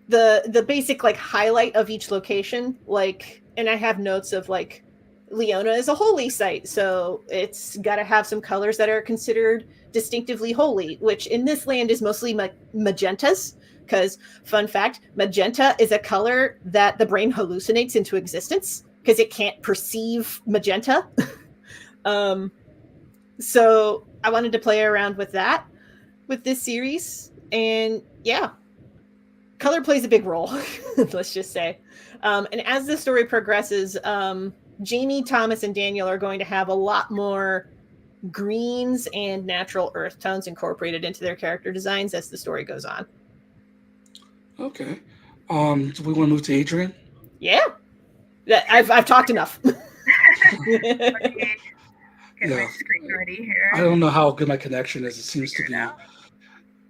[SPEAKER 2] the basic like highlight of each location, like, and I have notes of like Leona is a holy site, so it's got to have some colors that are considered distinctively holy, which in this land is mostly magentas, because fun fact, magenta is a color that the brain hallucinates into existence because it can't perceive magenta. So I wanted to play around with that with this series, and yeah, color plays a big role. Let's just say. And as the story progresses, Jamie, Thomas, and Daniel are going to have a lot more greens and natural earth tones incorporated into their character designs as the story goes on.
[SPEAKER 1] Okay. Do we want to move to Adrian?
[SPEAKER 2] Yeah. I've talked enough.
[SPEAKER 3] Okay. Get my screen ready here.
[SPEAKER 1] I don't know how good my connection is. It seems to be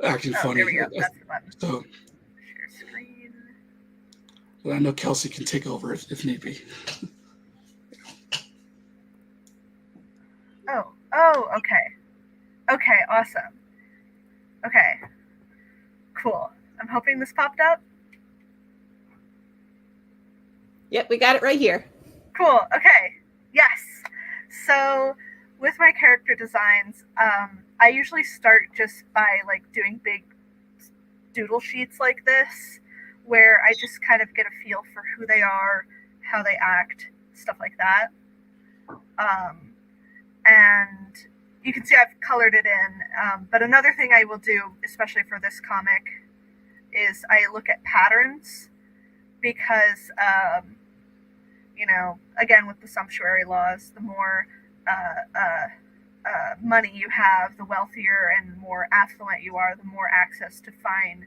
[SPEAKER 1] acting funny.
[SPEAKER 3] There we go. That's the button.
[SPEAKER 1] So
[SPEAKER 3] Share screen.
[SPEAKER 1] I know Kelsey can take over if need be.
[SPEAKER 3] Oh, okay. Okay, awesome. Okay. Cool. I'm hoping this popped up.
[SPEAKER 2] Yep, we got it right here.
[SPEAKER 3] Cool. Okay. Yes. So with my character designs, I usually start just by like doing big doodle sheets like this, where I just kind of get a feel for who they are, how they act, stuff like that. And you can see I've colored it in. But another thing I will do, especially for this comic, is I look at patterns because, again, with the sumptuary laws, the more money you have, the wealthier and more affluent you are, the more access to fine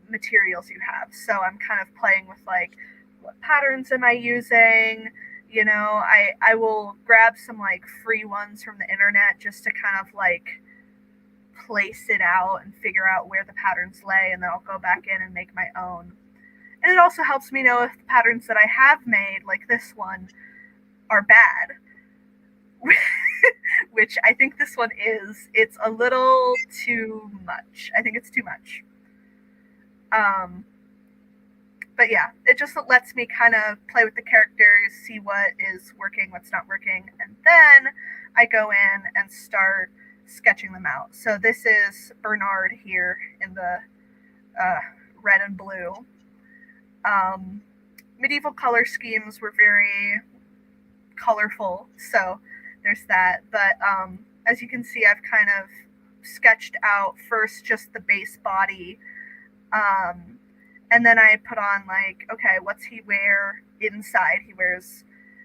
[SPEAKER 3] materials you have. So I'm kind of playing with like, what patterns am I using? I will grab some like free ones from the internet just to kind of like place it out and figure out where the patterns lay, and then I'll go back in and make my own. And it also helps me know if the patterns that I have made, like this one, are bad. Which I think this one is. It's a little too much. I think it's too much. But yeah, it just lets me kind of play with the characters, see what is working, what's not working, and then I go in and start sketching them out. So this is Bernard here in the red and blue. Medieval color schemes were very colorful, so there's that. But as you can see, I've kind of sketched out first just the base body, and then I put on like, okay, what's he wear inside? He wears,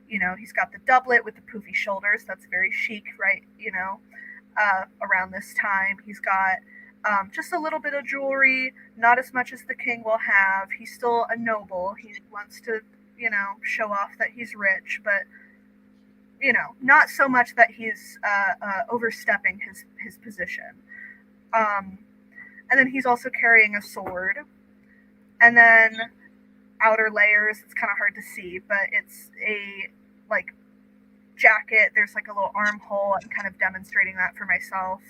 [SPEAKER 3] he's got the doublet with the poofy shoulders. That's very chic, right? Around this time, he's got just a little bit of jewelry, not as much as the king will have. He's still a noble. He wants to, show off that he's rich, but not so much that he's overstepping his position. And then he's also carrying a sword. And then outer layers, it's kind of hard to see, but it's a like jacket. There's like a little armhole. I'm kind of demonstrating that for myself.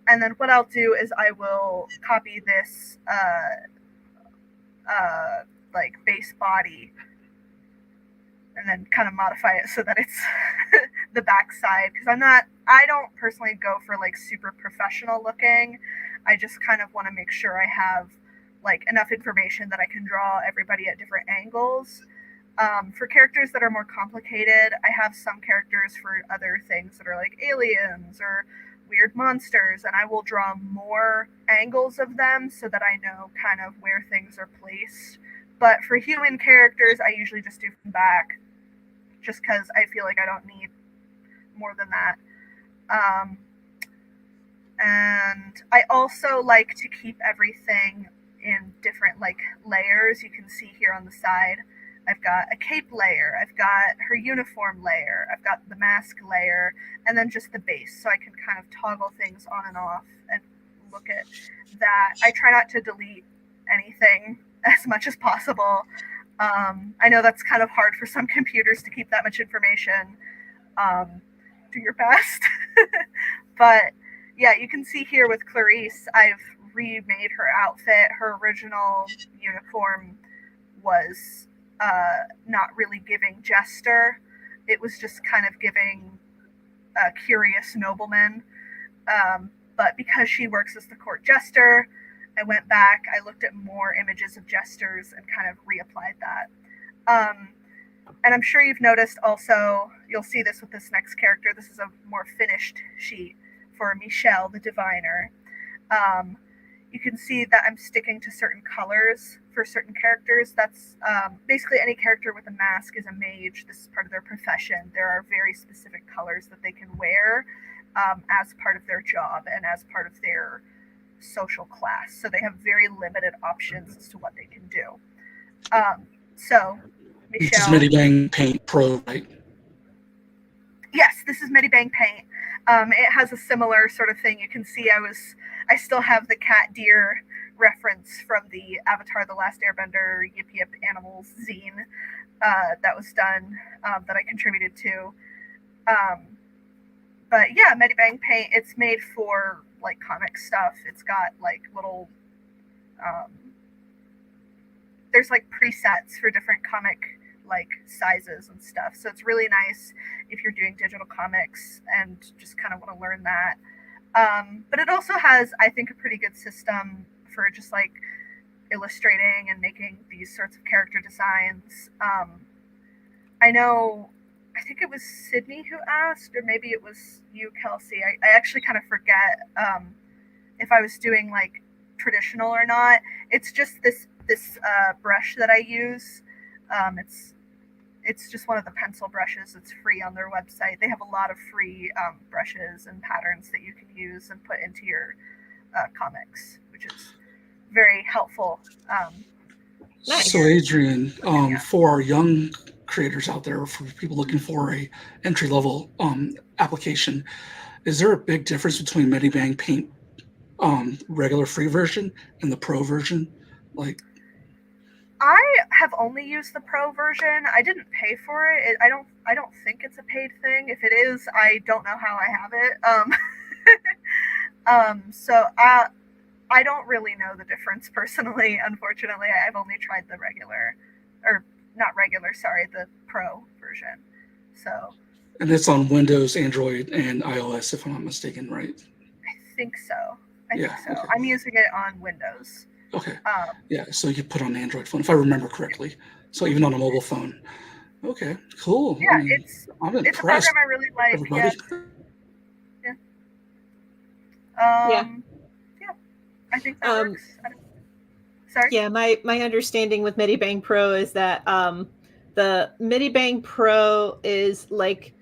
[SPEAKER 3] And then what I'll do is I will copy this like base body and then kind of modify it so that it's the back side, because I don't personally go for like super professional looking. I just kind of want to make sure I have like enough information that I can draw everybody at different angles. For characters that are more complicated, I have some characters for other things that are like aliens or weird monsters, and I will draw more angles of them so that I know kind of where things are placed. But for human characters, I usually just do from back, just because I feel like I don't need more than that. And I also like to keep everything in different like layers. You can see here on the side, I've got a cape layer, I've got her uniform layer, I've got the mask layer, and then just the base, so I can kind of toggle things on and off and look at that. I try not to delete anything as much as possible. I know that's kind of hard for some computers to keep that much information. Do your best. But yeah, you can see here with Clarice, I've remade her outfit. Her original uniform was not really giving jester. It was just kind of giving a curious nobleman. But because she works as the court jester, I went back, I looked at more images of jesters and kind of reapplied that. And I'm sure you've noticed also, you'll see this with this next character, this is a more finished sheet for Michelle, the diviner. You can see that I'm sticking to certain colors for certain characters. That's basically any character with a mask is a mage. This is part of their profession. There are very specific colors that they can wear as part of their job and as part of their social class. So they have very limited options as to what they can do. So, Michelle.
[SPEAKER 1] This is Medibang Paint Pro, right?
[SPEAKER 3] Yes, this is Medibang Paint. It has a similar sort of thing. You can see I still have the cat deer reference from the Avatar The Last Airbender Yip Yip Animals zine that was done, that I contributed to. But yeah, Medibang Paint, it's made for like comic stuff. It's got like little, there's like presets for different comic like sizes and stuff. So it's really nice if you're doing digital comics and just kind of want to learn that. But it also has, I think, a pretty good system for just like illustrating and making these sorts of character designs. I think it was Sydney who asked, or maybe it was you, Kelsey. I actually kind of forget if I was doing like traditional or not. It's just this brush that I use. It's just one of the pencil brushes. It's free on their website. They have a lot of free brushes and patterns that you can use and put into your comics, which is very helpful.
[SPEAKER 2] Nice.
[SPEAKER 1] So Adrian,
[SPEAKER 3] Yeah.
[SPEAKER 1] for our young creators out there, for people looking for a entry level application, is there a big difference between Medibang Paint regular free version and the pro version? Like,
[SPEAKER 3] I have only used the pro version. I didn't pay for it. I don't think it's a paid thing. If it is, I don't know how I have it. So I don't really know the difference personally. Unfortunately, I've only tried the regular, or not regular. Sorry, the pro version. So.
[SPEAKER 1] And it's on Windows, Android, and iOS, if I'm not mistaken, right?
[SPEAKER 3] I think so. I think so.
[SPEAKER 1] Okay.
[SPEAKER 3] I'm using it on Windows.
[SPEAKER 1] Okay. Yeah, so you could put on an Android phone, if I remember correctly. So even on a mobile phone. Okay, cool.
[SPEAKER 3] Yeah,
[SPEAKER 1] I mean, I'm impressed.
[SPEAKER 3] It's a program I really like.
[SPEAKER 1] Everybody.
[SPEAKER 3] Yeah. I think that works. Sorry?
[SPEAKER 2] Yeah, my understanding with Medibang Pro is that the Medibang Pro is like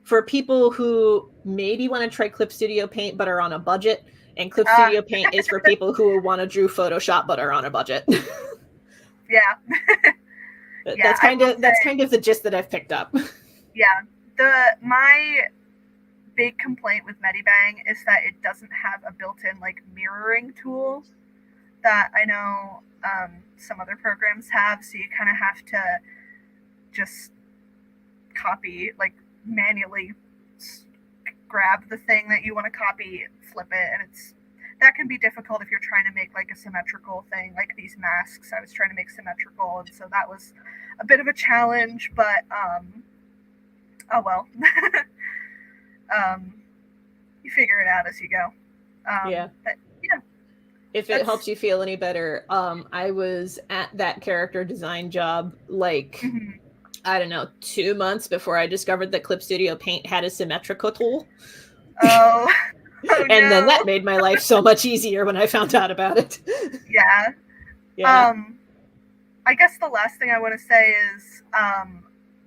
[SPEAKER 2] for people who maybe want to try Clip Studio Paint but are on a budget, and Clip Studio Paint is for people who want to do Photoshop but are on a budget.
[SPEAKER 3] Yeah.
[SPEAKER 2] That's kind of the gist that I've picked up.
[SPEAKER 3] Yeah. My big complaint with Medibang is that it doesn't have a built-in like mirroring tool that I know some other programs have, so you kind of have to just copy, like manually grab the thing that you want to copy, flip it, and that can be difficult if you're trying to make like a symmetrical thing, like these masks I was trying to make symmetrical, and so that was a bit of a challenge, but oh well. You figure it out as you go.
[SPEAKER 2] Yeah.
[SPEAKER 3] But, yeah.
[SPEAKER 2] If it helps you feel any better, I was at that character design job like, I don't know, 2 months before I discovered that Clip Studio Paint had a symmetrical tool.
[SPEAKER 3] Oh,
[SPEAKER 2] and then that made my life so much easier when I found out about it.
[SPEAKER 3] Yeah. I guess the last thing I want to say is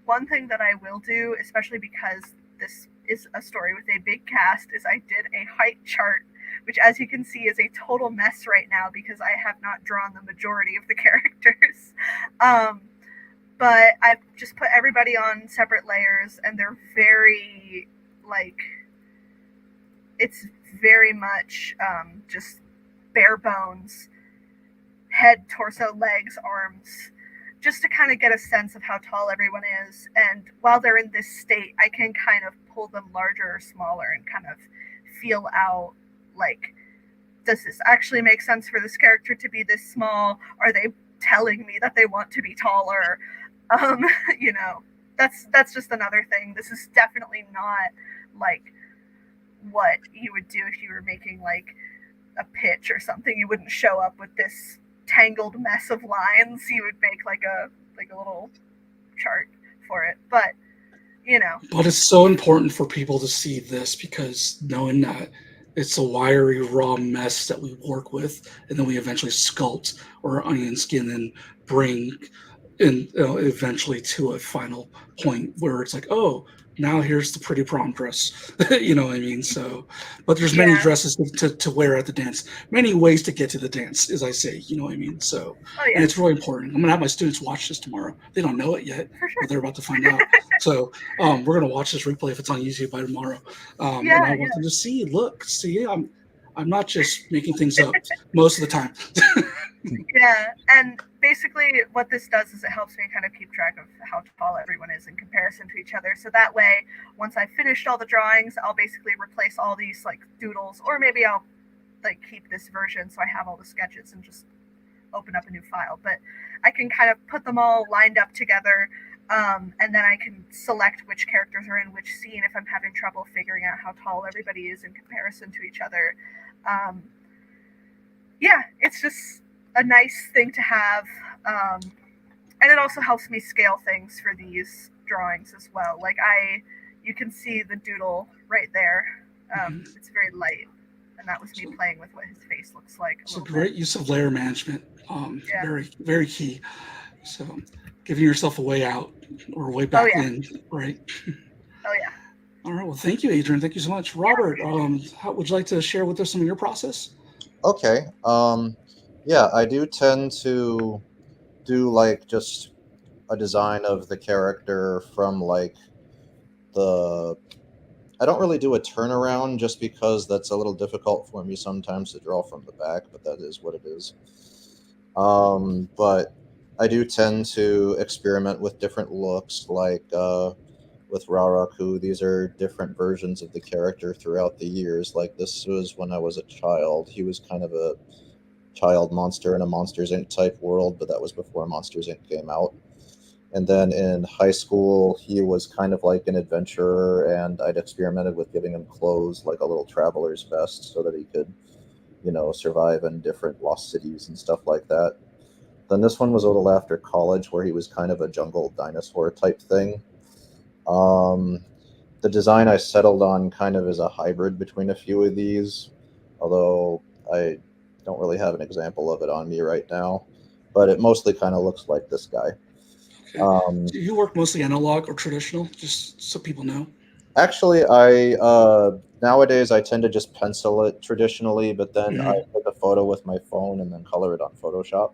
[SPEAKER 3] one thing that I will do, especially because this is a story with a big cast, is I did a height chart, which as you can see is a total mess right now because I have not drawn the majority of the characters. But I've just put everybody on separate layers, and they're very, like, it's very much just bare bones. Head, torso, legs, arms, just to kind of get a sense of how tall everyone is. And while they're in this state, I can kind of pull them larger or smaller and kind of feel out, like, does this actually make sense for this character to be this small? Are they telling me that they want to be taller? You know, that's just another thing. This is definitely not like what you would do if you were making like a pitch or something. You wouldn't show up with this tangled mess of lines. You would make like a little chart for it. But you know,
[SPEAKER 1] but it's so important for people to see this, because knowing that it's a wiry raw mess that we work with, and then we eventually sculpt or onion skin and bring in eventually to a final point where it's like, oh, now here's the pretty prom dress. You know what I mean? So, but there's many dresses to wear at the dance, many ways to get to the dance, as I say, you know what I mean? So, and it's really important. I'm gonna have my students watch this tomorrow. They don't know it yet, but they're about to find out. So we're gonna watch this replay if it's on YouTube by tomorrow. And I want them to see, I'm not just making things up most of the time.
[SPEAKER 3] Yeah, and basically what this does is it helps me kind of keep track of how tall everyone is in comparison to each other. So that way, once I've finished all the drawings, I'll basically replace all these like doodles, or maybe I'll like keep this version so I have all the sketches and just open up a new file. But I can kind of put them all lined up together, and then I can select which characters are in which scene if I'm having trouble figuring out how tall everybody is in comparison to each other. Yeah, it's just a nice thing to have, and it also helps me scale things for these drawings as well. Like you can see the doodle right there. It's very light, and that was me
[SPEAKER 1] So-
[SPEAKER 3] playing with what his face looks like.
[SPEAKER 1] It's a great use of layer management.
[SPEAKER 3] Yeah.
[SPEAKER 1] Very, very key. So giving yourself a way out or a way back
[SPEAKER 3] yeah.
[SPEAKER 1] in, right?
[SPEAKER 3] Oh yeah.
[SPEAKER 1] All right. Well, thank you, Adrian. Thank you so much. Robert, how would you like to share with us some of your process?
[SPEAKER 4] Okay. Yeah, I do tend to do like just a design of the character from like the. I don't really do a turnaround just because that's a little difficult for me sometimes to draw from the back, but that is what it is. But I do tend to experiment with different looks, like with Raraku. These are different versions of the character throughout the years. Like this was when I was a child. He was kind of a child monster in a Monsters Inc. type world, but that was before Monsters Inc. came out. And then in high school, he was kind of like an adventurer, and I'd experimented with giving him clothes like a little traveler's vest so that he could, survive in different lost cities and stuff like that. Then this one was a little after college, where he was kind of a jungle dinosaur type thing. The design I settled on kind of is a hybrid between a few of these, although I don't really have an example of it on me right now, but it mostly kind of looks like this guy.
[SPEAKER 1] Okay. Do you work mostly analog or traditional, just so people know?
[SPEAKER 4] Actually, nowadays I tend to just pencil it traditionally, but then I take a photo with my phone and then color it on Photoshop.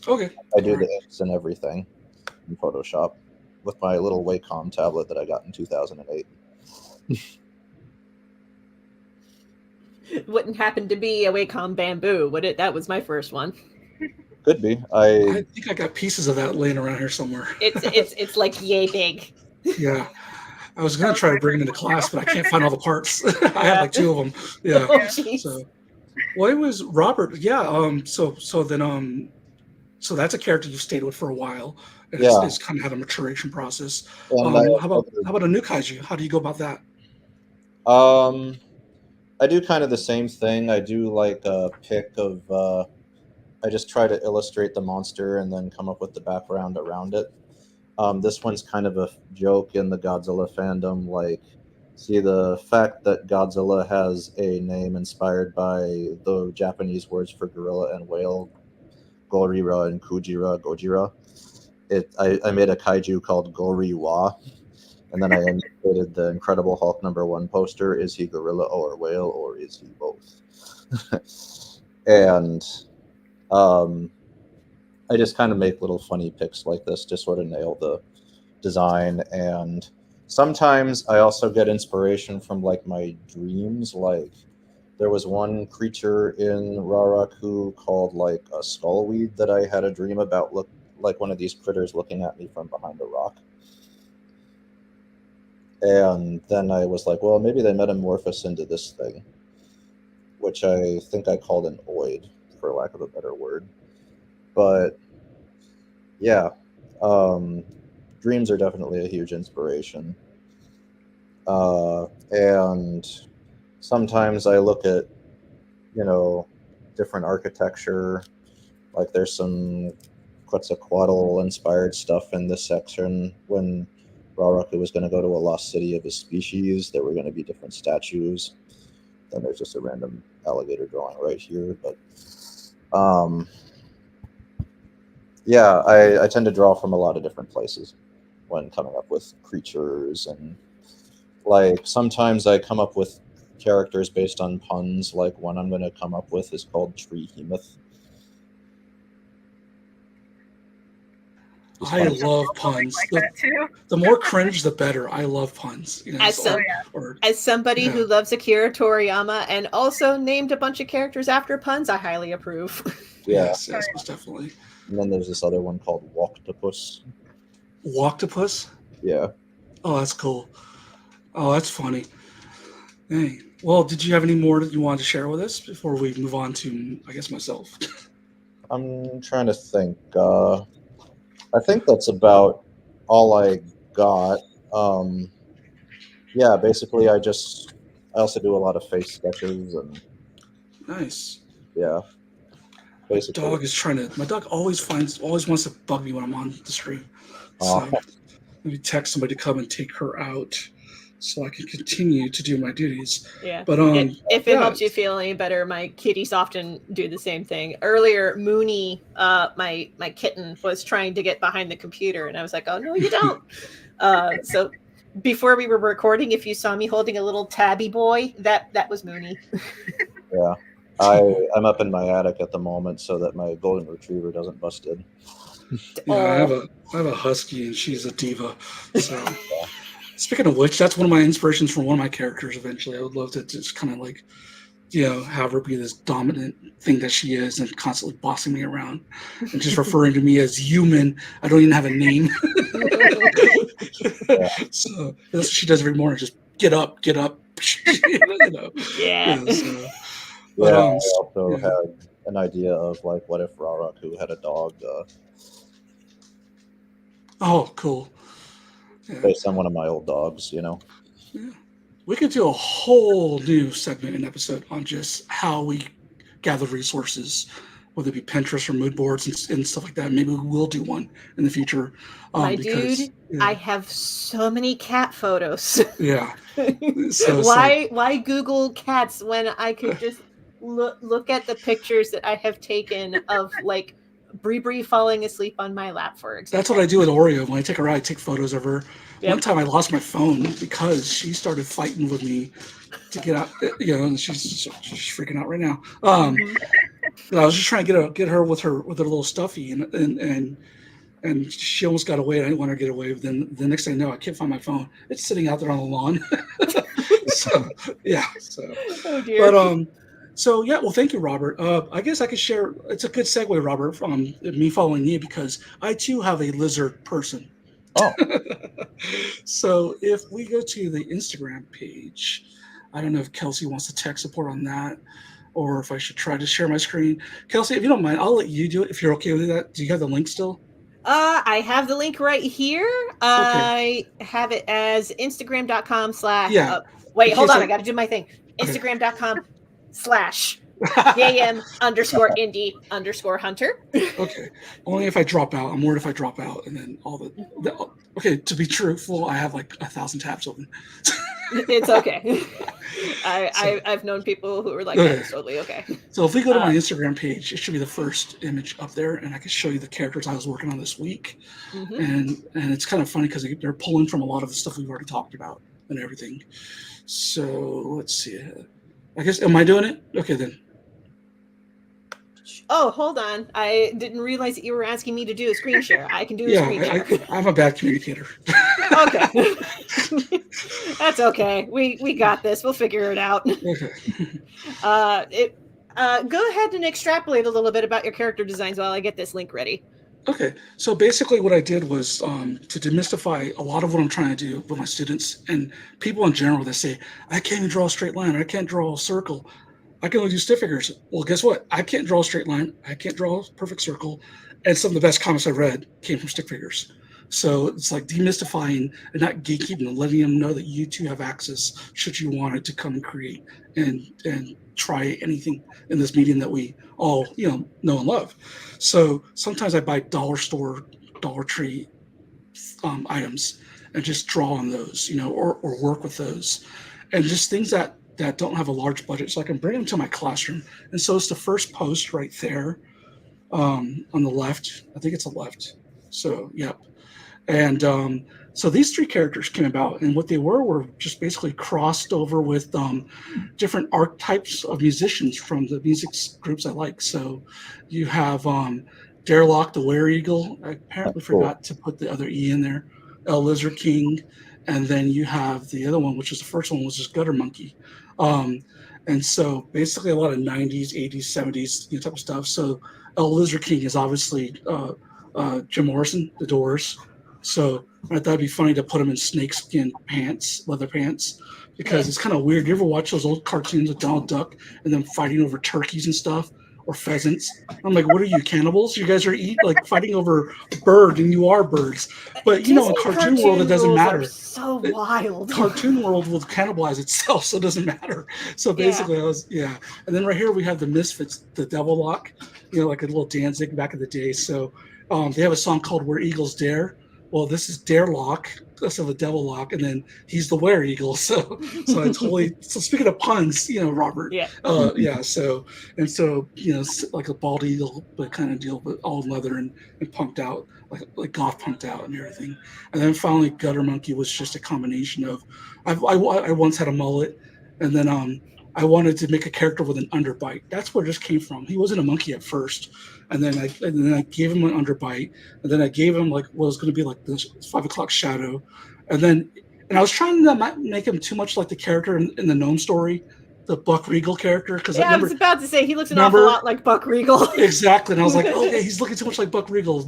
[SPEAKER 1] Okay.
[SPEAKER 4] I do the inks and everything in Photoshop with my little Wacom tablet that I got in 2008.
[SPEAKER 2] Wouldn't happen to be a Wacom bamboo, would it? That was my first one.
[SPEAKER 4] Could be.
[SPEAKER 1] I think I got pieces of that laying around here somewhere.
[SPEAKER 2] It's like yay big.
[SPEAKER 1] Yeah. I was going to try to bring them into class, but I can't find all the parts. I have like 2 of them. Yeah.
[SPEAKER 2] Oh, geez.
[SPEAKER 1] So, well, it was Robert. Yeah. So that's a character you've stayed with for a while. It's kind of had a maturation process. How about a new kaiju? How do you go about that?
[SPEAKER 4] I do kind of the same thing. I do like a pick of. I just try to illustrate the monster and then come up with the background around it. This one's kind of a joke in the Godzilla fandom. Like, see, the fact that Godzilla has a name inspired by the Japanese words for gorilla and whale, Gorira and Gojira. I made a kaiju called Goriwa, and then I animated the Incredible Hulk #1 poster. Is he gorilla or whale, or is he both? And I just kind of make little funny pics like this to sort of nail the design. And sometimes I also get inspiration from like my dreams. Like there was one creature in Raraku called like a skullweed that I had a dream about, look like one of these critters looking at me from behind a rock. And then I was like, well, maybe they metamorphose into this thing, which I think I called an oid, for lack of a better word. But yeah, dreams are definitely a huge inspiration. And sometimes I look at, different architecture. Like there's some Quetzalcoatl inspired stuff in this section. When Raraku was going to go to a lost city of his species, there were going to be different statues. Then there's just a random alligator drawing right here. But yeah, I tend to draw from a lot of different places when coming up with creatures. And like sometimes I come up with characters based on puns. Like one I'm going to come up with is called Treehemoth.
[SPEAKER 1] I love puns.
[SPEAKER 3] Like that too.
[SPEAKER 1] The more cringe, the better. I love puns.
[SPEAKER 2] As somebody who loves Akira Toriyama and also named a bunch of characters after puns, I highly approve.
[SPEAKER 1] Yes, most definitely.
[SPEAKER 4] And then there's this other one called Walktopus.
[SPEAKER 1] Walktopus?
[SPEAKER 4] Yeah.
[SPEAKER 1] Oh, that's cool. Oh, that's funny. Hey, well, did you have any more that you wanted to share with us before we move on to, I guess, myself?
[SPEAKER 4] I'm trying to think. I think that's about all I got. Yeah, basically, I also do a lot of face sketches and.
[SPEAKER 1] Nice.
[SPEAKER 4] Yeah. Basically.
[SPEAKER 1] My dog always wants to bug me when I'm on the stream. So maybe text somebody to come and take her out. so I can continue to do my duties.
[SPEAKER 2] Yeah.
[SPEAKER 1] But
[SPEAKER 2] if it helps you feel any better, my kitties often do the same thing. Earlier, Mooney, my kitten, was trying to get behind the computer, and I was like, "Oh no, you don't." So before we were recording, if you saw me holding a little tabby boy, that was Mooney.
[SPEAKER 4] Yeah. I'm up in my attic at the moment so that my golden retriever doesn't bust in.
[SPEAKER 1] Yeah, I have a husky, and she's a diva. So, speaking of which, that's one of my inspirations for one of my characters. Eventually, I would love to just kind of like, have her be this dominant thing that she is, and constantly bossing me around, and just referring to me as human. I don't even have a name. So that's what she does every morning. Just get up.
[SPEAKER 2] Yeah.
[SPEAKER 4] I also had an idea of like, what if Rarak, who had a dog,
[SPEAKER 1] oh, cool. Yeah.
[SPEAKER 4] Based on one of my old dogs,
[SPEAKER 1] Yeah. We could do a whole new segment and episode on just how we gather resources, whether it be Pinterest or mood boards and stuff like that. Maybe we will do one in the future.
[SPEAKER 2] Dude, I have so many cat photos.
[SPEAKER 1] Yeah.
[SPEAKER 2] Why Google cats when I could just look at the pictures that I have taken of like Bree falling asleep on my lap, for example. That's
[SPEAKER 1] what I do with Oreo. When I take her out, I take photos of her. Yep. One time I lost my phone because she started fighting with me to get out. And she's freaking out right now. I was just trying to get her with her little stuffy, and she almost got away. I didn't want her to get away. But then the next thing I know, I can't find my phone. It's sitting out there on the lawn. So yeah. So.
[SPEAKER 2] Oh dear.
[SPEAKER 1] But So yeah, well, thank you, Robert. I guess I could share. It's a good segue, Robert, from me following you, because I too have a lizard person.
[SPEAKER 4] Oh.
[SPEAKER 1] So if we go to the Instagram page, I don't know if Kelsey wants to tech support on that, or if I should try to share my screen. Kelsey, if you don't mind, I'll let you do it if you're okay with that. Do you have the link still?
[SPEAKER 2] I have the link right here. Okay. I have it as Instagram.com/
[SPEAKER 1] Yeah.
[SPEAKER 2] Wait, hold on. I got to do my thing. Instagram.com/ _indie_hunter.
[SPEAKER 1] Okay. Only if I drop out. I'm worried if I drop out, and then okay, to be truthful, I have like 1,000 tabs open.
[SPEAKER 2] It's okay. I've known people who were like, that is totally okay.
[SPEAKER 1] So if we go to my Instagram page, it should be the first image up there, and I can show you the characters I was working on this week. And it's kind of funny because they're pulling from a lot of the stuff we've already talked about and everything. So let's see. I guess, am I doing it? Okay, then.
[SPEAKER 2] Oh, hold on. I didn't realize that you were asking me to do a screen share. I can do a screen share.
[SPEAKER 1] I'm a bad communicator.
[SPEAKER 2] Okay. That's okay. We got this. We'll figure it out.
[SPEAKER 1] Okay.
[SPEAKER 2] Go ahead and extrapolate a little bit about your character designs while I get this link ready.
[SPEAKER 1] Okay, so basically what I did was to demystify a lot of what I'm trying to do with my students and people in general that say, I can't even draw a straight line, or I can't draw a circle. I can only do stick figures. Well, guess what? I can't draw a straight line. I can't draw a perfect circle. And some of the best comics I've read came from stick figures. So it's like demystifying and not gatekeeping and letting them know that you too have access should you want it to come and create and try anything in this medium that we all know and love. So sometimes I buy dollar store, Dollar Tree items and just draw on those, or work with those, and just things that don't have a large budget, so I can bring them to my classroom. And so it's the first post right there on the left. I think it's the left. So yep. And so these three characters came about, and what they were just basically crossed over with different archetypes of musicians from the music groups I like. So you have Darlock the Were-Eagle. I apparently forgot to put the other E in there. El Lizard King. And then you have the other one, which is the first one, was just Gutter Monkey. And so basically a lot of 90s, 80s, 70s type of stuff. So El Lizard King is obviously Jim Morrison, The Doors. So I thought it'd be funny to put him in snakeskin pants, leather pants, because it's kind of weird. You ever watch those old cartoons with Donald Duck and them fighting over turkeys and stuff, or pheasants? I'm like, what are you, cannibals? You guys are fighting over a bird, and you are birds. But in cartoon world, it doesn't matter.
[SPEAKER 2] So wild.
[SPEAKER 1] Cartoon world will cannibalize itself, so it doesn't matter. So basically, And then right here we have the Misfits, the Devil Lock, like a little Danzig back in the day. So they have a song called "Where Eagles Dare." well, this is Darelock, so the Devil Lock, and then he's the Were Eagle. So I totally. So speaking of puns, Robert.
[SPEAKER 2] Yeah.
[SPEAKER 1] Yeah. So like a bald eagle, but kind of deal, but all leather and punked out, like goth punked out and everything. And then finally, Gutter Monkey was just a combination of. I once had a mullet, and then I wanted to make a character with an underbite. That's where it just came from. He wasn't a monkey at first, and then I gave him an underbite, and then I gave him like what was going to be like this 5 o'clock shadow, and I was trying to not make him too much like the character in the Gnome story, the Buck Regal character. Because
[SPEAKER 2] I was about to say he looks an awful lot like Buck Regal.
[SPEAKER 1] Exactly, and I was like, oh yeah, he's looking too much like Buck Regal.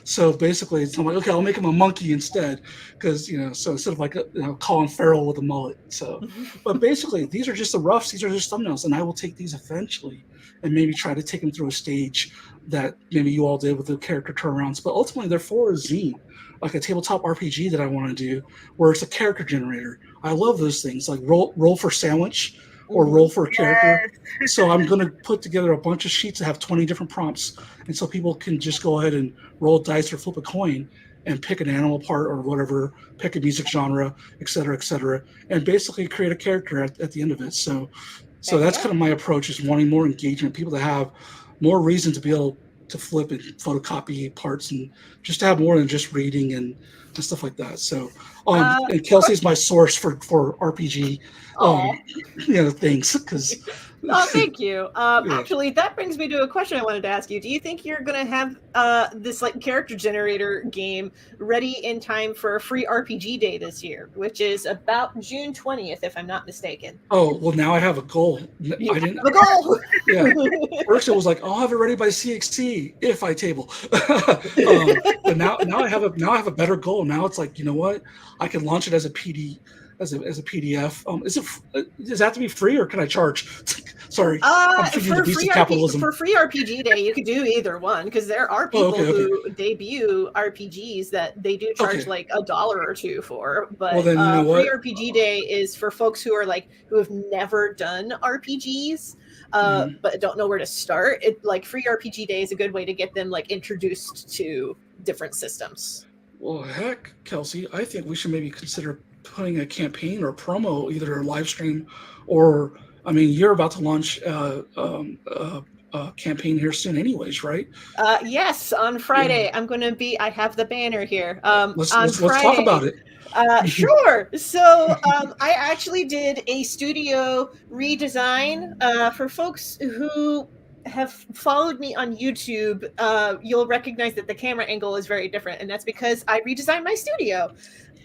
[SPEAKER 1] So basically, I'm like, okay, I'll make him a monkey instead, because so instead of like Colin Farrell with a mullet. So, but basically, these are just the roughs. These are just thumbnails, and I will take these eventually, and maybe try to take them through a stage that maybe you all did with the character turnarounds. But ultimately, they're for a zine, like a tabletop RPG that I want to do, where it's a character generator. I love those things, like roll for sandwich or roll for a character.
[SPEAKER 3] Yes.
[SPEAKER 1] So I'm going to put together a bunch of sheets that have 20 different prompts, and so people can just go ahead and roll dice or flip a coin and pick an animal part or whatever, pick a music genre, et cetera, and basically create a character at the end of it. So that's kind of my approach, is wanting more engagement, people to have more reason to be able to flip and photocopy parts, and just to have more than just reading and stuff like that. So, and Kelsey's my source for RPG, things, because.
[SPEAKER 2] Oh, thank you. Actually, that brings me to a question I wanted to ask you. Do you think you're going to have this like character generator game ready in time for a free RPG day this year, which is about June 20th, if I'm not mistaken?
[SPEAKER 1] Oh, well, now I have a goal.
[SPEAKER 2] You have a goal.
[SPEAKER 1] Yeah. First, it was like, I'll have it ready by CXC if I table. But now I have a better goal. Now it's like, you know what? I can launch it as a PDF. Does it have to be free, or can I charge? Sorry, I'm thinking the beast of capitalism.
[SPEAKER 2] For free RPG day, you could do either one, because there are people who debut RPGs that they do charge like $1 or $2 for. But free RPG day is for folks who have never done RPGs, but don't know where to start. Free RPG day is a good way to get them introduced to different systems.
[SPEAKER 1] Well, heck, Kelsey, I think we should maybe consider putting a campaign or promo, either a live stream or, you're about to launch a campaign here soon anyways, right?
[SPEAKER 2] Yes, on Friday. I have the banner here.
[SPEAKER 1] Let's talk about it.
[SPEAKER 2] Sure. So I actually did a studio redesign for folks who have followed me on YouTube. You'll recognize that the camera angle is very different, and that's because I redesigned my studio.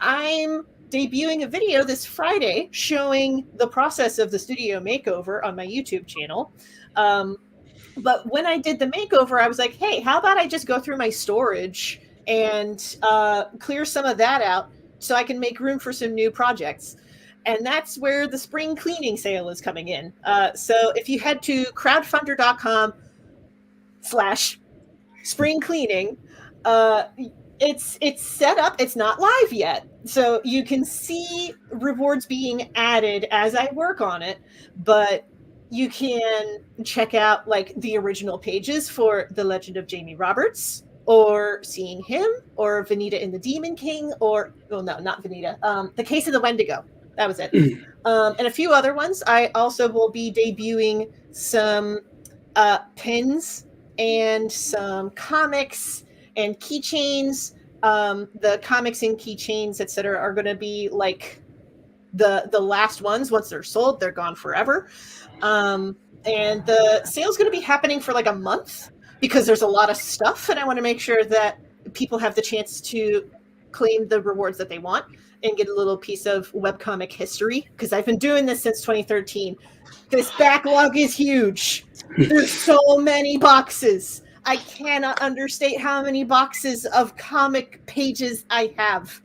[SPEAKER 2] I'm debuting a video this Friday showing the process of the studio makeover on my YouTube channel. But when I did the makeover, I was like, hey, how about I just go through my storage and clear some of that out so I can make room for some new projects. And that's where the spring cleaning sale is coming in. So if you head to crowdfunder.com/spring cleaning, it's set up. It's not live yet. So you can see rewards being added as I work on it, but you can check out the original pages for The Legend of Jamie Roberts, or Seeing Him, or Vanita and the Demon King, or, well, no, not Vanita, The Case of the Wendigo. That was it. And a few other ones. I also will be debuting some pins and some comics and keychains. The comics and keychains, etc., are going to be the last ones. Once they're sold, they're gone forever. And the sale's going to be happening for a month, because there's a lot of stuff, and I want to make sure that people have the chance to claim the rewards that they want and get a little piece of webcomic history, because I've been doing this since 2013. This backlog is huge. There's so many boxes. I cannot understate how many boxes of comic pages I have.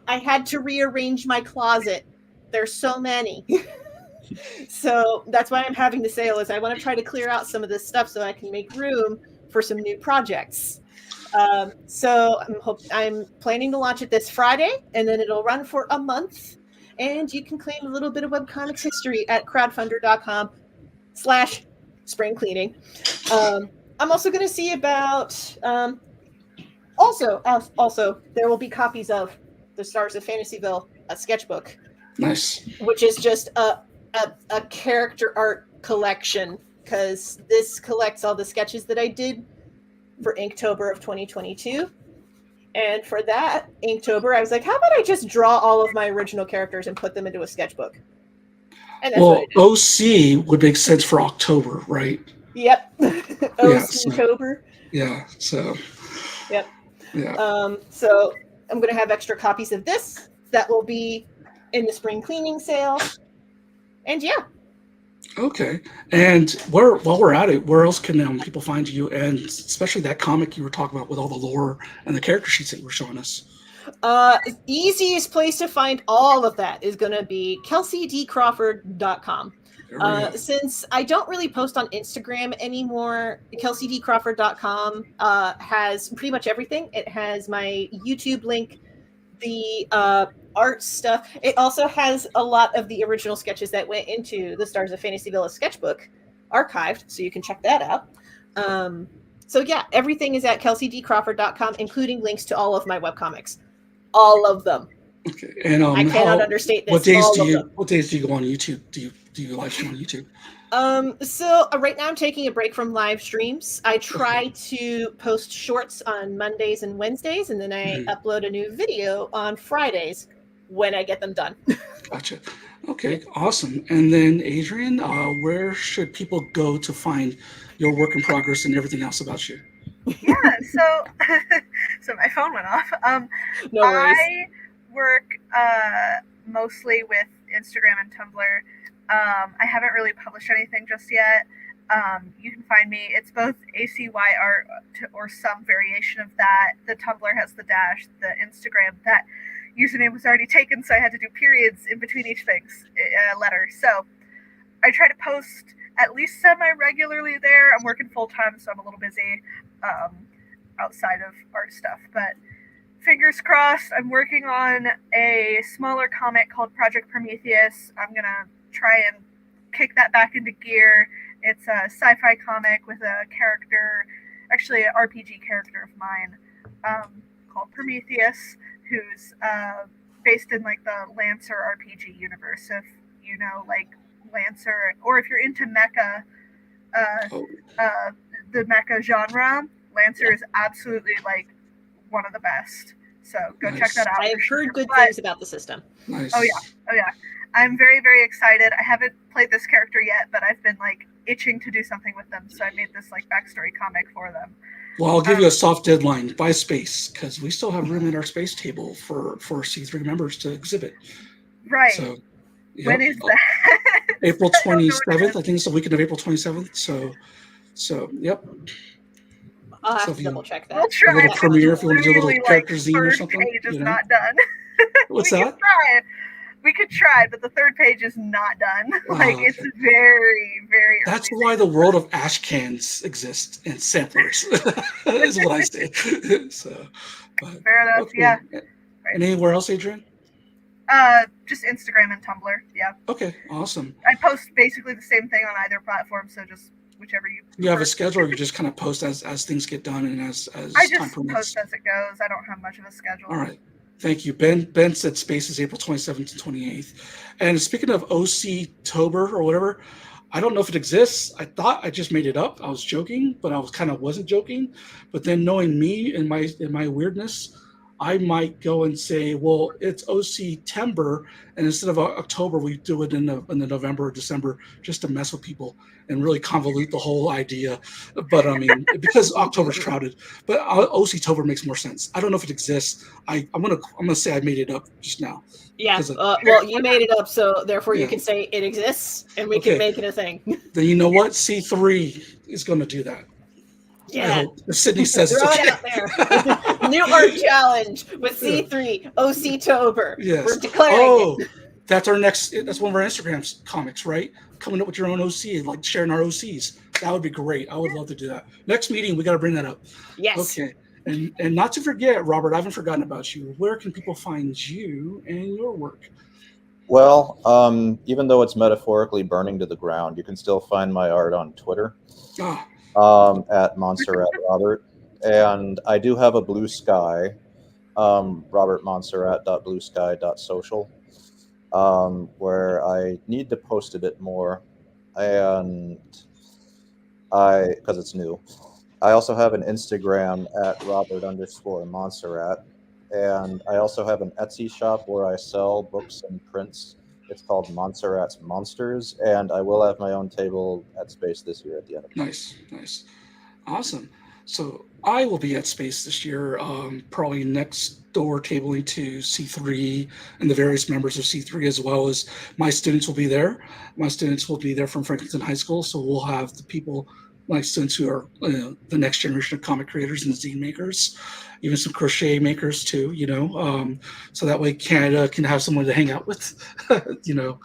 [SPEAKER 2] I had to rearrange my closet. There's so many. So that's why I'm having the sale, is I want to try to clear out some of this stuff so I can make room for some new projects. So I'm planning to launch it this Friday, and then it'll run for a month, and you can claim a little bit of webcomics history at crowdfunder.com/spring cleaning. I'm also going to see about Also, there will be copies of the Stars of Fantasyville, a sketchbook,
[SPEAKER 1] Nice.
[SPEAKER 2] which is just a character art collection, because this collects all the sketches that I did for Inktober of 2022. And for that Inktober, I was like, how about I just draw all of my original characters and put them into a sketchbook? And that's what I
[SPEAKER 1] Well,
[SPEAKER 2] did.
[SPEAKER 1] OC would make sense for October, right?
[SPEAKER 2] Yep.
[SPEAKER 1] so-
[SPEAKER 2] October.
[SPEAKER 1] Yeah. So.
[SPEAKER 2] Yep.
[SPEAKER 1] Yeah.
[SPEAKER 2] So I'm going to have extra copies of this that will be in the spring cleaning sale. And yeah.
[SPEAKER 1] Okay. And while we're at it, where else can people find you? And especially that comic you were talking about with all the lore and the character sheets that you were showing us.
[SPEAKER 2] Easiest place to find all of that is going to be KelciDCrawford.com. Since I don't really post on Instagram anymore, KelciDCrawford.com has pretty much everything. It has my YouTube link, the art stuff. It also has a lot of the original sketches that went into the Stars of Fantasyville sketchbook archived, so you can check that out. So yeah, everything is at KelciDCrawford.com, including links to all of my webcomics. All of them.
[SPEAKER 1] Okay. And
[SPEAKER 2] I cannot understate this.
[SPEAKER 1] What days do you go on YouTube? Do you live stream on YouTube?
[SPEAKER 2] So right now I'm taking a break from live streams. I try to post shorts on Mondays and Wednesdays, and then I upload a new video on Fridays when I get them done.
[SPEAKER 1] Gotcha. Okay, awesome. And then Adrian, where should people go to find your work in progress and everything else about you?
[SPEAKER 3] Yeah, so my phone went off.
[SPEAKER 2] No worries.
[SPEAKER 3] I work mostly with Instagram and Tumblr. I haven't really published anything just yet. You can find me. It's both ACY art or some variation of that. The Tumblr has the dash. The Instagram, that username was already taken, so I had to do periods in between each letter. So I try to post at least semi-regularly there. I'm working full-time, so I'm a little busy outside of art stuff. But fingers crossed, I'm working on a smaller comic called Project Prometheus. I'm going to try and kick that back into gear. It's a sci-fi comic with a character, actually an RPG character of mine, called Prometheus, who's based in like the Lancer RPG universe. If you know, like Lancer, or if you're into mecha, the mecha genre, Lancer is absolutely like one of the best. So go check that out.
[SPEAKER 2] I have heard good things about the system.
[SPEAKER 1] Nice.
[SPEAKER 3] Oh yeah. I'm very, very excited. I haven't played this character yet, but I've been like itching to do something with them. So I made this like backstory comic for them.
[SPEAKER 1] Well, I'll give you a soft deadline. Buy space, because we still have room in our space table for C3 members to exhibit.
[SPEAKER 3] Right.
[SPEAKER 1] So, yep.
[SPEAKER 3] When is that?
[SPEAKER 1] April 27th. I think it's the weekend of April 27th. So yep.
[SPEAKER 2] I'll have to double check that.
[SPEAKER 3] We'll try.
[SPEAKER 1] A little premiere if you want to do a little character zine or
[SPEAKER 3] first
[SPEAKER 1] something.
[SPEAKER 3] Page is
[SPEAKER 1] You know?
[SPEAKER 3] not done.
[SPEAKER 1] What's that?
[SPEAKER 3] We could try, but the third page is not done. Like, it's very, very early.
[SPEAKER 1] That's why the world of ash cans exists and samplers, is what I say. So,
[SPEAKER 3] fair enough,
[SPEAKER 1] okay.
[SPEAKER 3] yeah.
[SPEAKER 1] And anywhere else, Adrian?
[SPEAKER 3] Just Instagram and Tumblr, yeah.
[SPEAKER 1] Okay, awesome.
[SPEAKER 3] I post basically the same thing on either platform, so just whichever you prefer.
[SPEAKER 1] You have a schedule, or you just kind of post as things get done and as
[SPEAKER 3] I
[SPEAKER 1] time
[SPEAKER 3] just
[SPEAKER 1] permits?
[SPEAKER 3] post as it goes. I don't have much of a schedule.
[SPEAKER 1] All right. Thank you. Ben said space is April 27th to 28th. And speaking of OC-tober or whatever, I don't know if it exists. I thought I just made it up. I was joking, but I wasn't joking. But then knowing me and my weirdness, I might go and say, well, it's OC-tember, and instead of October, we do it in the November or December just to mess with people and really convolute the whole idea. But I mean, because October's crowded, but OC-tober makes more sense. I don't know if it exists. I'm gonna say I made it up just now.
[SPEAKER 2] Yeah. Well, you made it up, so therefore you can say it exists, and we can make it a thing.
[SPEAKER 1] Then you know what? C3 is going to do that.
[SPEAKER 2] Yeah.
[SPEAKER 1] Sydney says
[SPEAKER 2] throw it out there. New art challenge with C3 OC-tober.
[SPEAKER 1] Yes.
[SPEAKER 2] We're declaring it.
[SPEAKER 1] That's our next. That's one of our Instagram comics, right? Coming up with your own OC, like sharing our OCs. That would be great. I would love to do that. Next meeting, we got to bring that up.
[SPEAKER 2] Yes.
[SPEAKER 1] Okay. And not to forget, Robert, I haven't forgotten about you. Where can people find you and your work?
[SPEAKER 4] Well, even though it's metaphorically burning to the ground, you can still find my art on Twitter. At Monsarrat Robert, And I do have a Blue Sky, Robert Monsarrat.bluesky.social, where I need to post a bit more, and because it's new. I also have an Instagram at Robert_Monsarrat, and I also have an Etsy shop where I sell books and prints. It's called Monsarrat's Monsters, and I will have my own table at Space this year at the end of the month.
[SPEAKER 1] Nice. Awesome. So I will be at Space this year, probably next door tabling to C3 and the various members of C3, as well as my students will be there. My students will be there from Franklinton High School, so we'll have the people, my students who are the next generation of comic creators and zine makers, even some crochet makers too, so that way Canada can have someone to hang out with,
[SPEAKER 2] You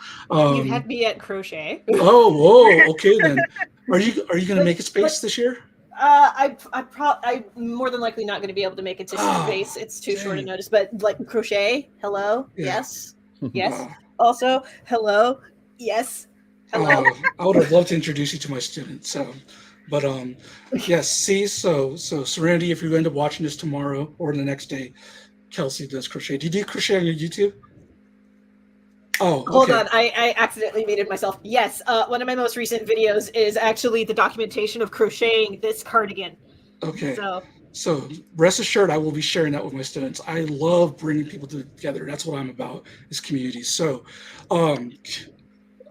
[SPEAKER 2] had me at crochet.
[SPEAKER 1] Whoa, okay then. Are you going to make it Space this year?
[SPEAKER 2] I'm more than likely not going to be able to make it to Space. It's too short a notice. But like crochet, hello, yes. Also, hello, yes, hello.
[SPEAKER 1] I would have loved to introduce you to my students. But yes. See, so Serenity, if you end up watching this tomorrow or the next day, Kelci does crochet. Do you do crochet on your YouTube? Oh, okay.
[SPEAKER 2] Hold on, I accidentally muted myself. Yes, one of my most recent videos is actually the documentation of crocheting this cardigan.
[SPEAKER 1] Okay. So rest assured, I will be sharing that with my students. I love bringing people together. That's what I'm about, is community. So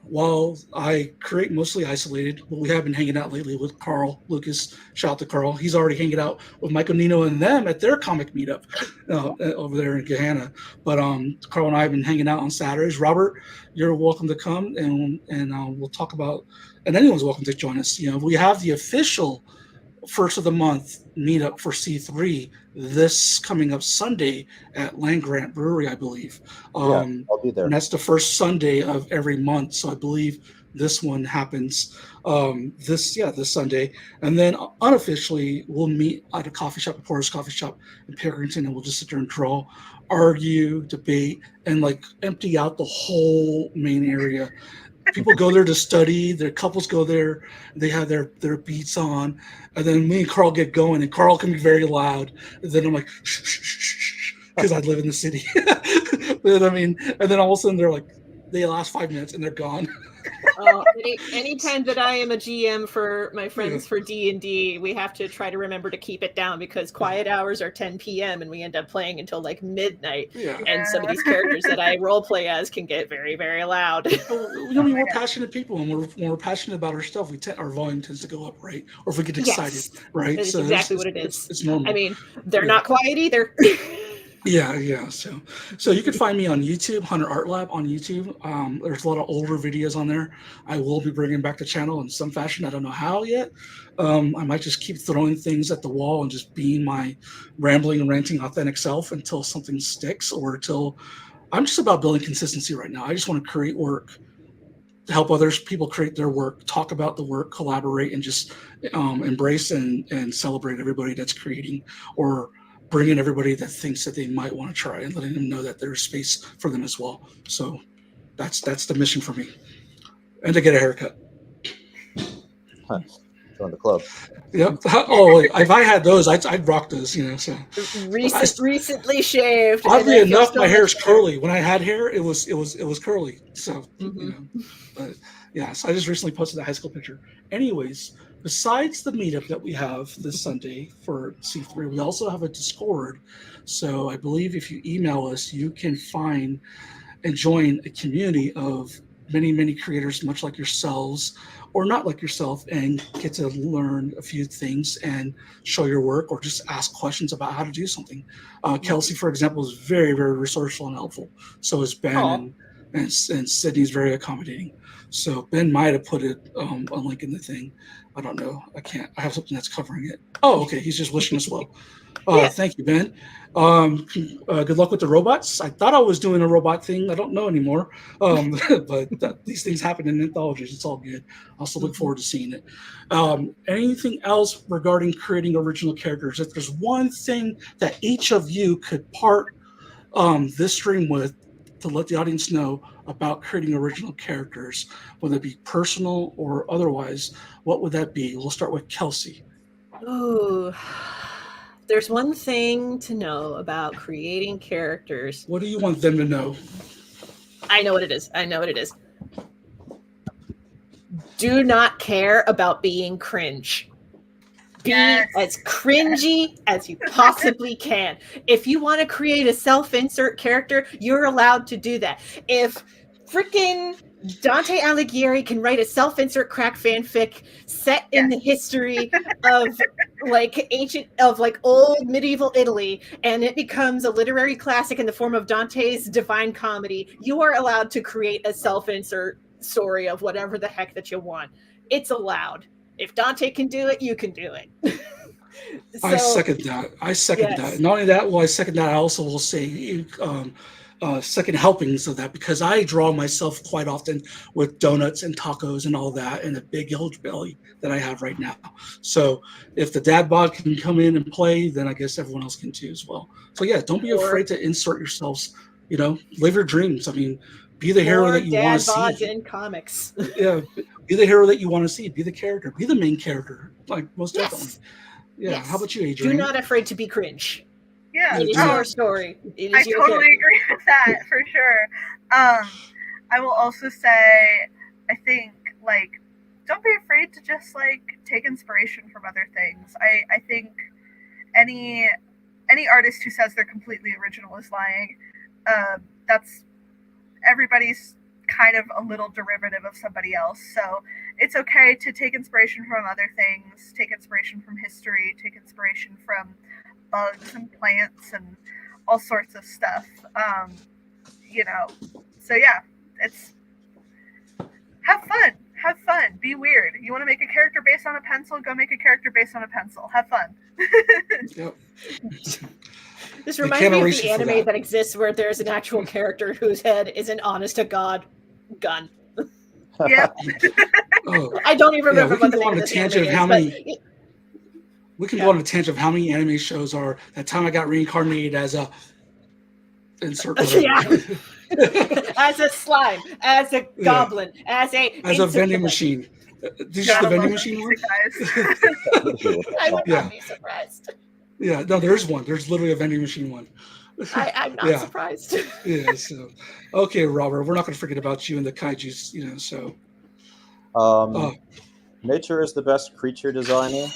[SPEAKER 1] while I create mostly isolated, but we have been hanging out lately with Carl Lucas. Shout out to Carl. He's already hanging out with Michael Nino and them at their comic meetup over there in Gahanna. But Carl and I have been hanging out on Saturdays. Robert, you're welcome to come, and we'll talk about, and anyone's welcome to join us. We have the official first of the month meetup for C3 this coming up Sunday at Land Grant Brewery, I believe.
[SPEAKER 4] I'll be there.
[SPEAKER 1] And that's the first Sunday of every month. So I believe this one happens this Sunday. And then unofficially, we'll meet at a coffee shop, a Porter's Coffee Shop in Pickerington, and we'll just sit there and draw, argue, debate, and like empty out the whole main area. People go there to study. Their couples go there. They have their beats on, and then me and Carl get going. And Carl can be very loud. And then I'm like, shh, shh, shh, shh, because I live in the city. But I mean, and then all of a sudden they're like, they last 5 minutes and they're gone.
[SPEAKER 2] Anytime that I am a GM for my friends for D&D, we have to try to remember to keep it down because quiet hours are 10 p.m. and we end up playing until like midnight. And some of these characters that I role play as can get very, very loud.
[SPEAKER 1] We're passionate people, and when we're passionate about our stuff, our volume tends to go up, right? Or if we get excited, right?
[SPEAKER 2] That's exactly what it is.
[SPEAKER 1] It's normal.
[SPEAKER 2] I mean, they're not quiet either.
[SPEAKER 1] Yeah. So you can find me on YouTube, Hunter Art Lab on YouTube. There's a lot of older videos on there. I will be bringing back the channel in some fashion. I don't know how yet. I might just keep throwing things at the wall and just being my rambling and ranting authentic self until something sticks, or until I'm just about building consistency right now. I just want to create work, to help people create their work, talk about the work, collaborate, and just embrace and celebrate everybody that's creating, or bring in everybody that thinks that they might want to try, and letting them know that there's space for them as well. So that's the mission for me, and to get a haircut.
[SPEAKER 4] Join the club.
[SPEAKER 1] Yep. Oh, if I had those, I'd rock those. So
[SPEAKER 2] recently shaved.
[SPEAKER 1] Oddly enough, my hair is curly. When I had hair, it was curly. So but yeah. So I just recently posted a high school picture. Anyways, besides the meetup that we have this Sunday for C3, we also have a Discord. So I believe if you email us, you can find and join a community of many, many creators, much like yourselves, or not like yourself, and get to learn a few things and show your work, or just ask questions about how to do something. Kelci, for example, is very, very resourceful and helpful. So is Ben, and Sydney's very accommodating. So Ben might have put a link in the thing. I don't know. I can't. I have something that's covering it. Oh, okay. He's just wishing us well. Thank you, Ben. Good luck with the robots. I thought I was doing a robot thing. I don't know anymore. But these things happen in anthologies. It's all good. I also look forward to seeing it. Anything else regarding creating original characters? If there's one thing that each of you could part this stream with to let the audience know about creating original characters, whether it be personal or otherwise, what would that be? We'll start with Kelci.
[SPEAKER 2] Ooh. there's one thing to know about creating characters.
[SPEAKER 1] What do you want them to know?
[SPEAKER 2] I know what it is. Do not care about being cringe. Be as cringy as you possibly can. If you want to create a self-insert character, you're allowed to do that. If freaking Dante Alighieri can write a self-insert crack fanfic set in the history of old medieval Italy, and it becomes a literary classic in the form of Dante's Divine Comedy, you are allowed to create a self-insert story of whatever the heck that you want. It's allowed. If Dante can do it, you can do it.
[SPEAKER 1] I second that. Not only that, I second that. I also will say second helpings of that, because I draw myself quite often with donuts and tacos and all that, and a big huge belly that I have right now. So if the dad bod can come in and play, then I guess everyone else can too as well. So yeah, don't be afraid to insert yourselves. Live your dreams. I mean, be the hero that you want to see.
[SPEAKER 2] Dad bods in comics.
[SPEAKER 1] Yeah, be the hero that you want to see. Be the character. Be the main character. Like, most definitely. Yeah. Yes. How about you, Adrian?
[SPEAKER 2] Do not afraid to be cringe.
[SPEAKER 3] Yeah,
[SPEAKER 2] it is your story. It is
[SPEAKER 3] I totally agree with that for sure. I will also say, I think don't be afraid to just take inspiration from other things. I think any artist who says they're completely original is lying. That's everybody's kind of a little derivative of somebody else. So it's okay to take inspiration from other things, take inspiration from history, take inspiration from bugs and plants and all sorts of stuff. So yeah, it's have fun, be weird. You want to make a character based on a pencil, go make a character based on a pencil. Have fun.
[SPEAKER 1] Yep.
[SPEAKER 2] This reminds me of the anime that exists where there's an actual character whose head is an honest to God gun.
[SPEAKER 3] Yeah.
[SPEAKER 2] I don't even remember what the name of
[SPEAKER 1] this anime is. We can go on a tangent of how many anime shows are that time I got reincarnated as a insert.
[SPEAKER 2] As a slime, as a goblin, as a
[SPEAKER 1] vending machine. These are the vending machine ones?
[SPEAKER 2] I would not be surprised.
[SPEAKER 1] Yeah, no, there's one. There's literally a vending machine one.
[SPEAKER 2] I'm not surprised.
[SPEAKER 1] Yeah, so okay, Robert, we're not going to forget about you and the kaijus, so.
[SPEAKER 4] Nature is the best creature designer.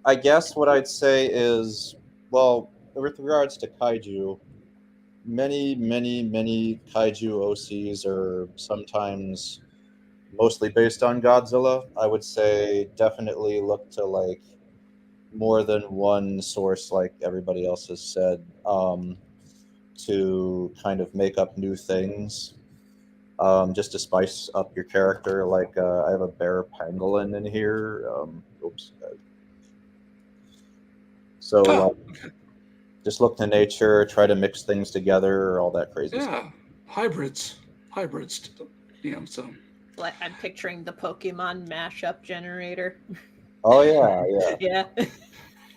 [SPEAKER 4] I guess what I'd say is, well, with regards to kaiju, many kaiju OCs are sometimes mostly based on Godzilla. I would say definitely look to more than one source, like everybody else has said, to kind of make up new things, just to spice up your character. I have a bear pangolin in here. Just look to nature, try to mix things together, all that crazy stuff.
[SPEAKER 1] Hybrids. Yeah, so.
[SPEAKER 2] I'm picturing the Pokemon mashup generator.
[SPEAKER 4] Oh yeah.
[SPEAKER 2] Yeah.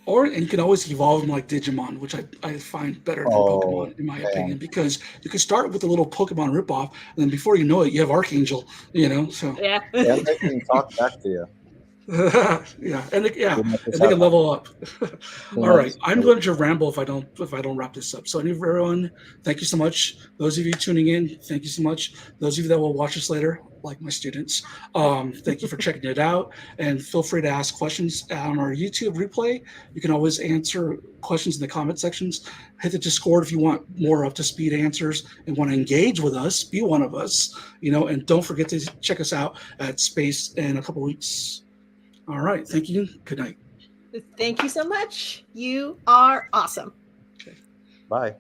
[SPEAKER 1] And you can always evolve them like Digimon, which I find better than Pokemon, in my opinion, because you can start with a little Pokemon ripoff, and then before you know it, you have Archangel, so.
[SPEAKER 2] Yeah.
[SPEAKER 4] And they can talk back to you.
[SPEAKER 1] And they can level up. All right, I'm going to ramble if I don't wrap this up. So everyone, thank you so much. Those of you tuning in, thank you so much. Those of you that will watch this later, like my students, thank you for checking it out. And feel free to ask questions on our YouTube replay. You can always answer questions in the comment sections. Hit the Discord if you want more up-to-speed answers and want to engage with us. Be one of us, and don't forget to check us out at Space in a couple weeks. All right. Thank you. Good night.
[SPEAKER 2] Thank you so much. You are awesome.
[SPEAKER 4] Okay. Bye.